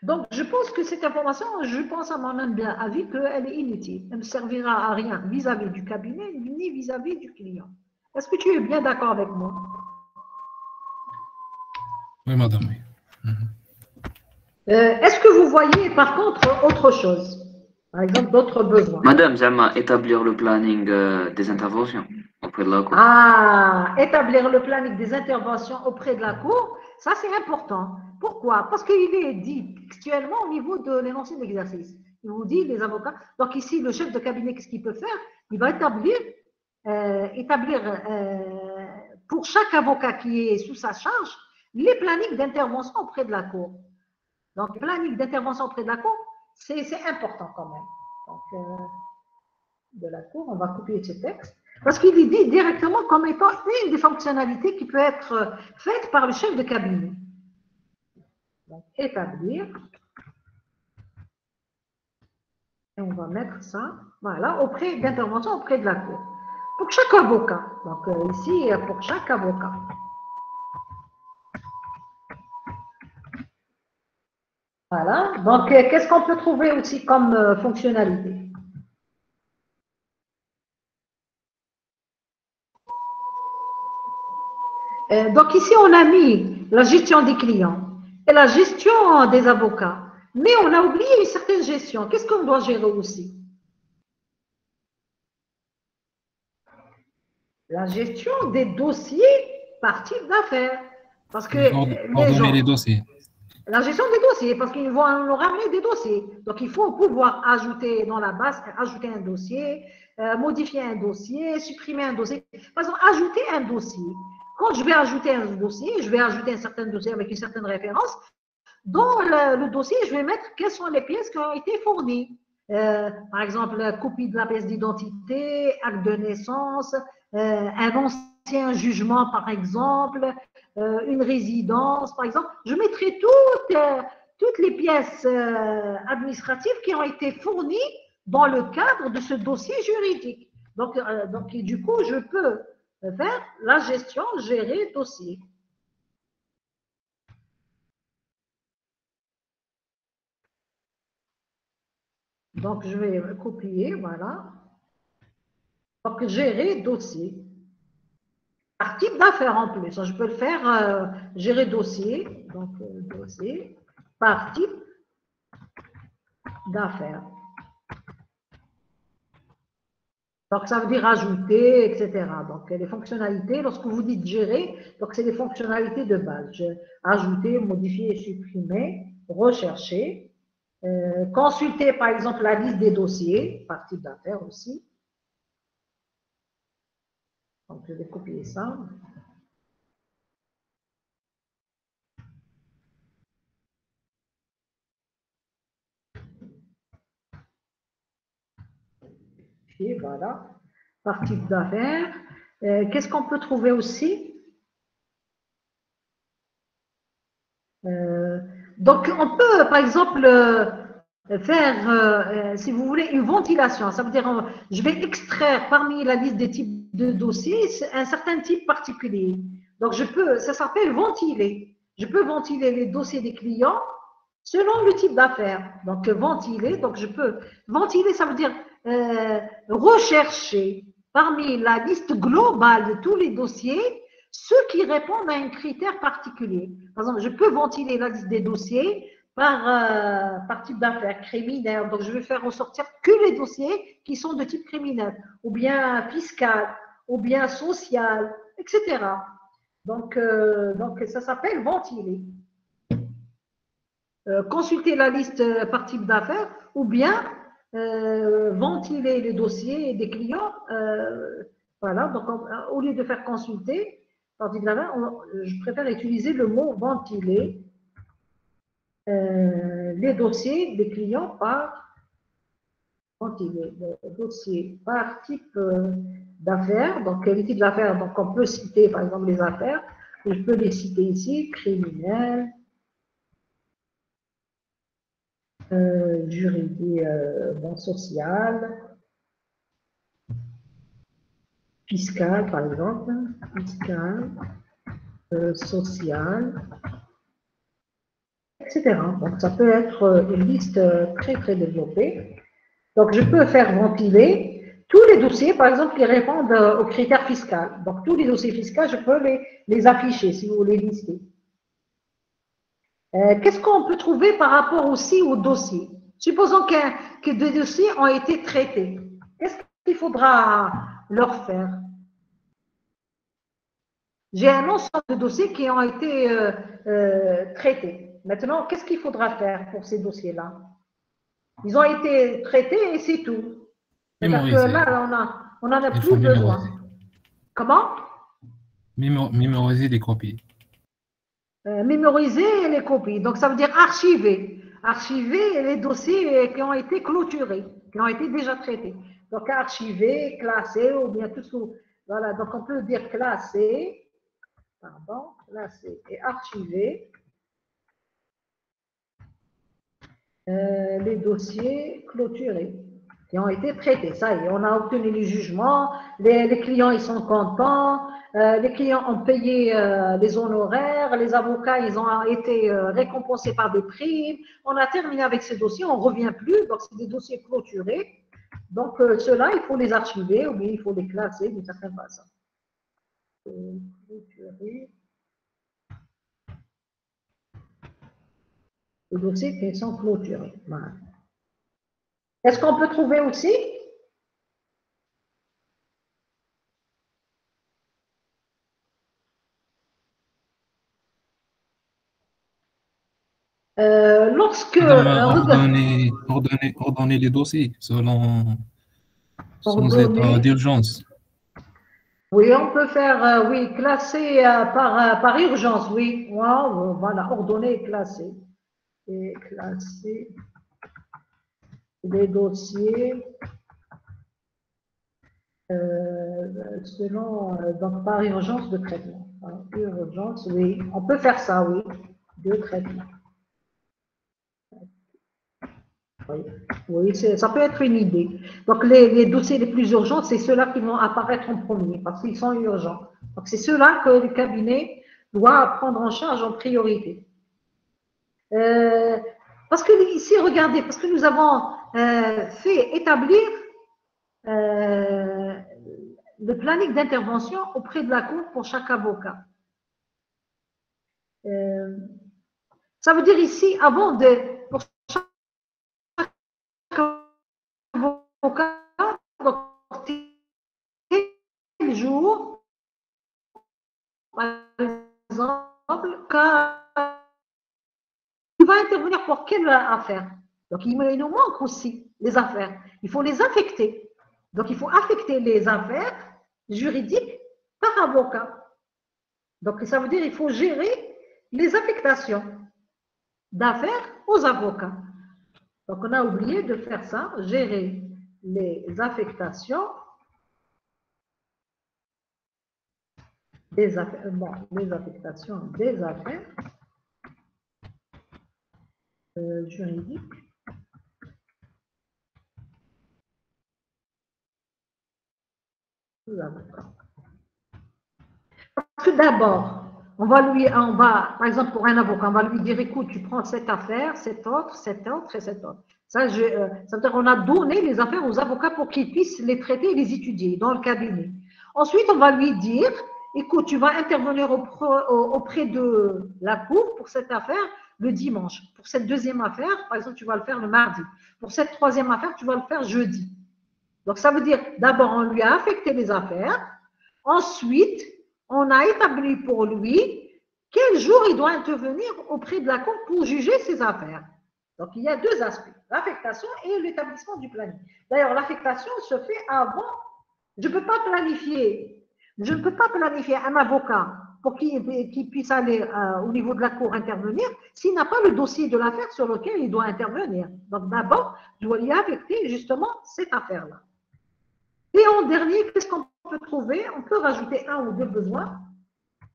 Donc, je pense que cette information, je pense à mon humble avis qu'elle est inutile. Elle ne servira à rien vis-à-vis du cabinet ni vis-à-vis du client. Est-ce que tu es bien d'accord avec moi? Oui, madame, oui. Est-ce que vous voyez par contre autre chose? Par exemple, d'autres besoins? Madame, j'aimerais établir le planning des interventions auprès de la Cour. Ah, établir le planning des interventions auprès de la Cour, ça c'est important. Pourquoi? Parce qu'il est dit textuellement au niveau de l'énoncé d'exercice. Il vous dit, les avocats. Donc ici, le chef de cabinet, qu'est-ce qu'il peut faire? Il va établir pour chaque avocat qui est sous sa charge, les plannings d'intervention auprès de la Cour. Donc, planning d'intervention auprès de la Cour, c'est important quand même. Donc, de la Cour, on va copier ce texte. Parce qu'il est dit directement comme étant une des fonctionnalités qui peut être faite par le chef de cabinet. Donc, établir. Et on va mettre ça, voilà, d'intervention auprès de la Cour. Pour chaque avocat. Donc, ici, pour chaque avocat. Voilà. Donc, qu'est-ce qu'on peut trouver aussi comme fonctionnalité? Donc, ici, on a mis la gestion des clients. C'est la gestion des avocats. Mais on a oublié une certaine gestion. Qu'est-ce qu'on doit gérer aussi? La gestion des dossiers par type d'affaires. Parce que les gens, les dossiers. la gestion des dossiers, parce qu'ils vont nous ramener des dossiers. Donc, il faut pouvoir ajouter dans la base, ajouter un dossier, modifier un dossier, supprimer un dossier. Par exemple, ajouter un dossier. Quand je vais ajouter un dossier, je vais ajouter un certain dossier avec une certaine référence. Dans le dossier, je vais mettre quelles sont les pièces qui ont été fournies. Par exemple, copie de la pièce d'identité, acte de naissance, un ancien jugement, par exemple, une résidence, par exemple. Je mettrai toutes les pièces administratives qui ont été fournies dans le cadre de ce dossier juridique. Donc du coup, je peux faire la gestion, gérer dossier. Donc, je vais copier, voilà. Donc, gérer dossier. Par type d'affaires en plus. Je peux le faire gérer dossier. Donc, dossier par type d'affaires. Donc, ça veut dire ajouter, etc. Donc, les fonctionnalités, lorsque vous dites gérer, donc c'est les fonctionnalités de base. Ajouter, modifier, supprimer, rechercher. Consulter, par exemple, la liste des dossiers, par type d'affaires aussi. Donc, je vais copier ça. Et voilà, par type d'affaires. Qu'est-ce qu'on peut trouver aussi? Donc, on peut, par exemple, faire, si vous voulez, une ventilation. Ça veut dire, je vais extraire parmi la liste des types de dossiers un certain type particulier. Donc, ça s'appelle ventiler. Je peux ventiler les dossiers des clients selon le type d'affaires. Donc, ventiler, donc je peux ventiler, ça veut dire rechercher parmi la liste globale de tous les dossiers ceux qui répondent à un critère particulier. Par exemple, je peux ventiler la liste des dossiers par type d'affaires criminel. Donc, je vais faire ressortir que les dossiers qui sont de type criminel, ou bien fiscal, ou bien social, etc. Donc ça s'appelle ventiler. Consulter la liste par type d'affaires, ou bien ventiler les dossiers des clients. Voilà, donc au lieu de faire consulter, par type d'affaires, je préfère utiliser le mot ventiler les dossiers des clients par ventiler les dossiers par type d'affaires. Donc, les types d'affaires, donc on peut citer par exemple les affaires, je peux les citer ici, criminel, juridique, social, fiscal par exemple, fiscal, social, etc. Donc, ça peut être une liste très, très développée. Donc, je peux faire ventiler tous les dossiers, par exemple, qui répondent aux critères fiscaux. Donc, tous les dossiers fiscaux, je peux les afficher, si vous voulez lister. Qu'est-ce qu'on peut trouver par rapport aussi aux dossiers? Supposons que des dossiers ont été traités. Qu'est-ce qu'il faudra leur faire? J'ai un ensemble de dossiers qui ont été traités. Maintenant, qu'est-ce qu'il faudra faire pour ces dossiers-là? Ils ont été traités et c'est tout. C'est-à-dire que là, on n'en a plus besoin. Comment? Mémoriser les copies. Mémoriser les copies. Donc, ça veut dire archiver. Archiver les dossiers qui ont été clôturés, qui ont été déjà traités. Donc, archiver, classer, ou bien tout ça. Voilà, donc on peut dire classer, classer et archiver les dossiers clôturés qui ont été traités. Ça y est, on a obtenu les jugements, les clients ils sont contents, les clients ont payé les honoraires, les avocats ils ont été récompensés par des primes. On a terminé avec ces dossiers, on ne revient plus, donc c'est des dossiers clôturés. Donc ceux-là, il faut les archiver ou bien il faut les classer d'une certaine façon. Clôturer. Les dossiers qui sont clôturés. Voilà. Est-ce qu'on peut trouver aussi lorsque ordonner les dossiers selon sans état ordonner, d'urgence. oui, on peut faire, oui, classer par urgence, oui. Wow, voilà, ordonner et classer. Et classer les dossiers selon, donc par urgence de traitement. Par urgence, oui, on peut faire ça, oui, de traitement. Oui, oui, ça peut être une idée. Donc, les dossiers les plus urgents, c'est ceux-là qui vont apparaître en premier parce qu'ils sont urgents. Donc, c'est ceux-là que le cabinet doit prendre en charge en priorité. Parce que ici, regardez, parce que nous avons fait établir le planning d'intervention auprès de la Cour pour chaque avocat. Ça veut dire ici, avant de, pour chaque avocat, donc, quel jour, par exemple, il va intervenir pour quelle affaire? Donc, il nous manque aussi les affaires. Il faut les affecter. Donc, il faut affecter les affaires juridiques par avocat. Donc, ça veut dire qu'il faut gérer les affectations d'affaires aux avocats. Donc, on a oublié de faire ça, gérer les affectations des affaires, bon, les affectations des affaires juridiques. Parce que d'abord, on va, par exemple, pour un avocat, on va lui dire, écoute, tu prends cette affaire, cette autre et cette autre. Ça veut dire qu'on a donné les affaires aux avocats pour qu'ils puissent les traiter et les étudier dans le cabinet. Ensuite, on va lui dire, écoute, tu vas intervenir auprès de la cour pour cette affaire le dimanche. Pour cette deuxième affaire, par exemple, tu vas le faire le mardi. Pour cette troisième affaire, tu vas le faire jeudi. Donc, ça veut dire, d'abord, on lui a affecté les affaires. Ensuite, on a établi pour lui quel jour il doit intervenir auprès de la Cour pour juger ses affaires. Donc, il y a deux aspects, l'affectation et l'établissement du planning. D'ailleurs, l'affectation se fait avant. Je ne peux pas planifier un avocat pour qu'il puisse aller au niveau de la Cour intervenir s'il n'a pas le dossier de l'affaire sur lequel il doit intervenir. Donc, d'abord, je dois lui affecter justement cette affaire-là. Et en dernier, qu'est-ce qu'on peut trouver? On peut rajouter un ou deux besoins.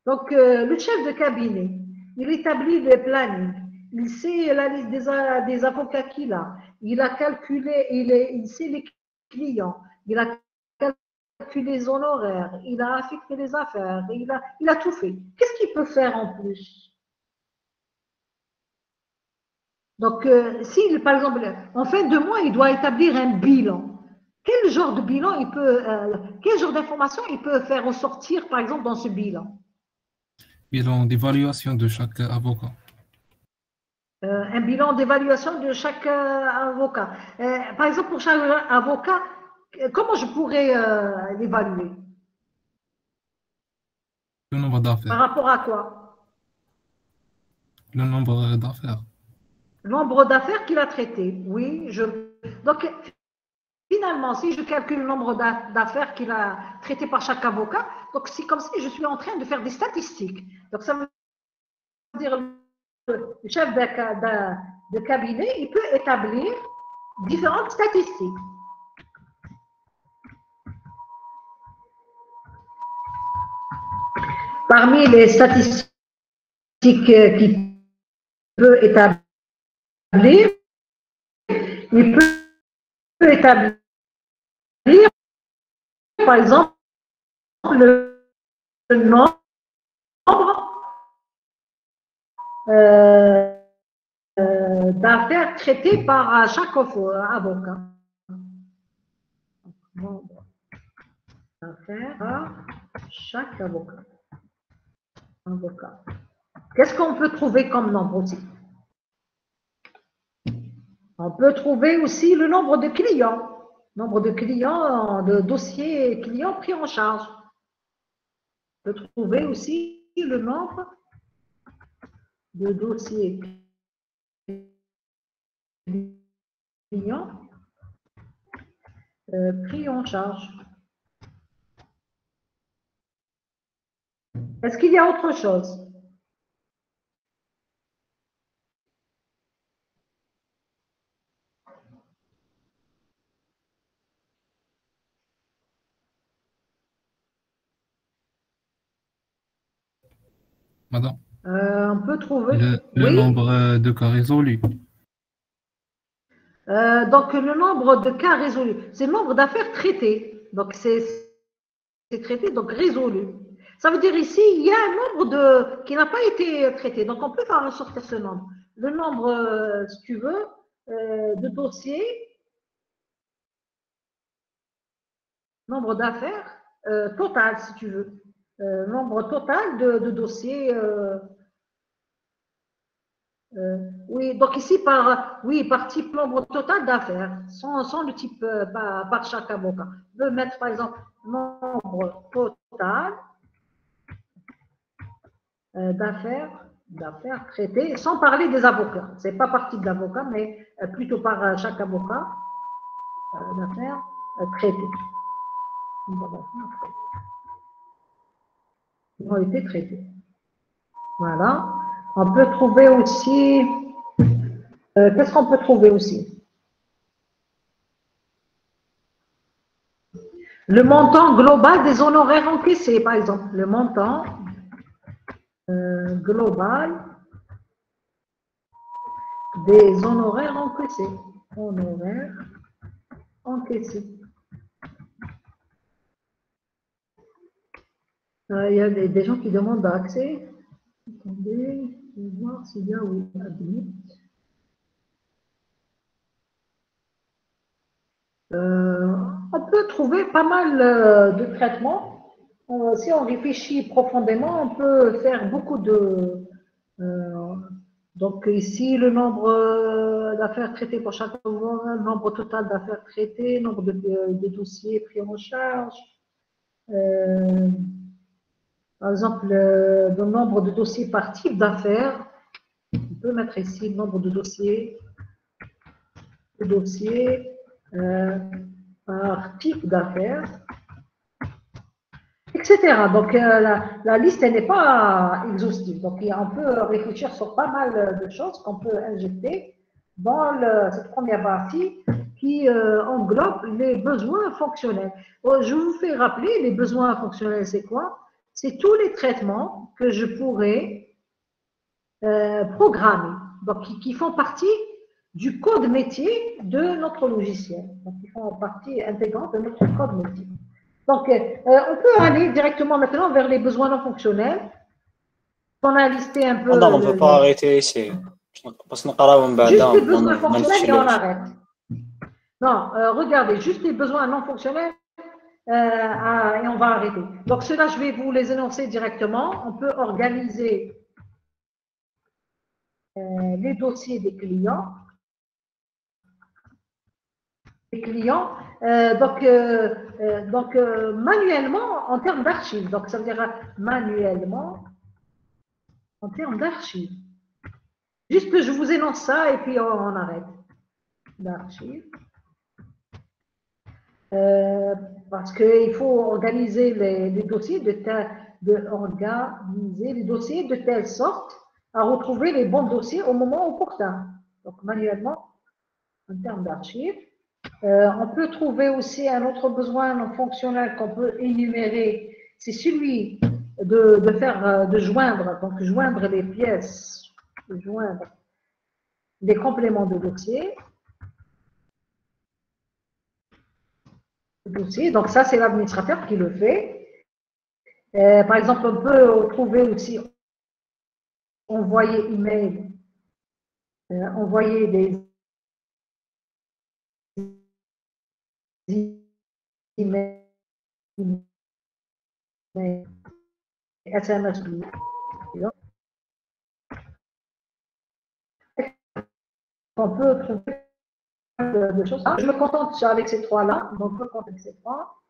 Donc, le chef de cabinet, il établit le planning. Il sait la liste des avocats qu'il a. Il a calculé, il sait les clients. Il a calculé les honoraires. Il a affecté les affaires. Il a tout fait. Qu'est-ce qu'il peut faire en plus? Donc, si, par exemple, en fin de mois, il doit établir un bilan. Quel genre de bilan quel genre d'information il peut faire ressortir, par exemple, dans ce bilan? Bilan d'évaluation de chaque avocat. Un bilan d'évaluation de chaque avocat. Par exemple, pour chaque avocat, comment je pourrais l'évaluer? Le nombre d'affaires. Par rapport à quoi? Le nombre d'affaires. Le nombre d'affaires qu'il a traitées, oui. Donc, finalement, si je calcule le nombre d'affaires qu'il a traitées par chaque avocat, donc c'est comme si je suis en train de faire des statistiques. Donc, ça veut dire le chef de cabinet, il peut établir différentes statistiques. Parmi les statistiques qu'il peut établir, il peut établir, par exemple, le nombre d'affaires traitées par chaque avocat. Nombre d'affaires par chaque avocat. Qu'est-ce qu'on peut trouver comme nombre aussi? On peut trouver aussi le nombre de clients. Nombre de clients, de dossiers clients pris en charge. On peut trouver aussi le nombre de dossiers clients pris en charge. Est-ce qu'il y a autre chose? Madame, On peut trouver. le Oui. nombre de cas résolus. Donc, le nombre de cas résolus, c'est le nombre d'affaires traitées. Donc, c'est traité, donc résolu. Ça veut dire ici, il y a un nombre qui n'a pas été traité. Donc, on peut faire ressortir ce nombre. Le nombre, si tu veux, de dossiers, nombre d'affaires total, si tu veux. Nombre total de dossiers. Oui, donc ici, par type nombre total d'affaires, sans le type par chaque avocat. On peut mettre, par exemple, nombre total d'affaires traitées, sans parler des avocats. Ce n'est pas partie de l'avocat, mais plutôt par chaque avocat d'affaires traitées. Ils ont été traités. Voilà. On peut trouver aussi. Qu'est-ce qu'on peut trouver aussi? Le montant global des honoraires encaissés, par exemple. Le montant global des honoraires encaissés. Honoraires encaissés. Il y a des gens qui demandent accès. Attendez, je vais voir s'il y a oui, admis. On peut trouver pas mal de traitements. Si on réfléchit profondément, on peut faire beaucoup de. Donc ici, le nombre d'affaires traitées pour chaque mois, le nombre total d'affaires traitées, nombre de dossiers pris en charge. Par exemple, le nombre de dossiers par type d'affaires. On peut mettre ici le nombre de dossiers par type d'affaires, etc. Donc, la liste n'est pas exhaustive. Donc, on peut réfléchir sur pas mal de choses qu'on peut injecter dans cette première partie qui englobe les besoins fonctionnels. Je vous fais rappeler, les besoins fonctionnels, c'est quoi? C'est tous les traitements que je pourrais programmer, donc qui font partie du code métier de notre logiciel. Donc, ils font partie intégrante de notre code métier. Donc, on peut aller directement maintenant vers les besoins non fonctionnels. On a listé un peu. Non, on ne peut pas arrêter ici. Juste les besoins fonctionnels et on arrête. Non, regardez, juste les besoins non fonctionnels et on va arrêter. Donc, cela, je vais vous les énoncer directement. On peut organiser les dossiers des clients. Donc, manuellement en termes d'archives. Donc, ça veut dire manuellement en termes d'archives. Juste que je vous énonce ça et puis on arrête. D'archives. Parce qu'il faut organiser les dossiers organiser les dossiers de telle sorte à retrouver les bons dossiers au moment opportun. Donc, manuellement en termes d'archives. On peut trouver aussi un autre besoin non fonctionnel qu'on peut énumérer, c'est celui de joindre, donc joindre les pièces, joindre les compléments de dossier. Donc ça, c'est l'administrateur qui le fait. Par exemple, on peut trouver aussi envoyer email, envoyer des emails, SMS. On peut trouver de choses. Je me contente avec ces trois-là. Donc, je me contente avec ces trois.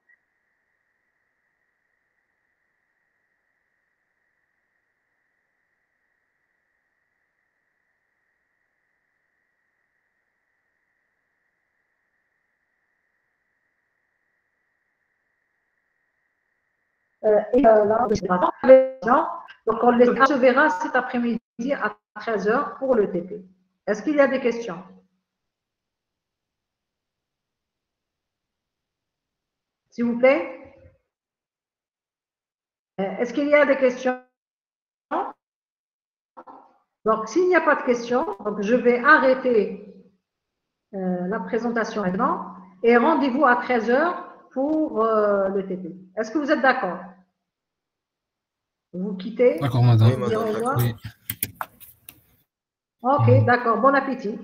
Et là, donc on les se verra cet après-midi à 13h pour le TP. Est-ce qu'il y a des questions? S'il vous plaît? Est-ce qu'il y a des questions? Donc, s'il n'y a pas de questions, donc je vais arrêter la présentation maintenant et rendez-vous à 13h pour le TP. Est-ce que vous êtes d'accord? Vous quittez? D'accord, madame. Oui, madame. Oui. Ok, d'accord. Bon appétit.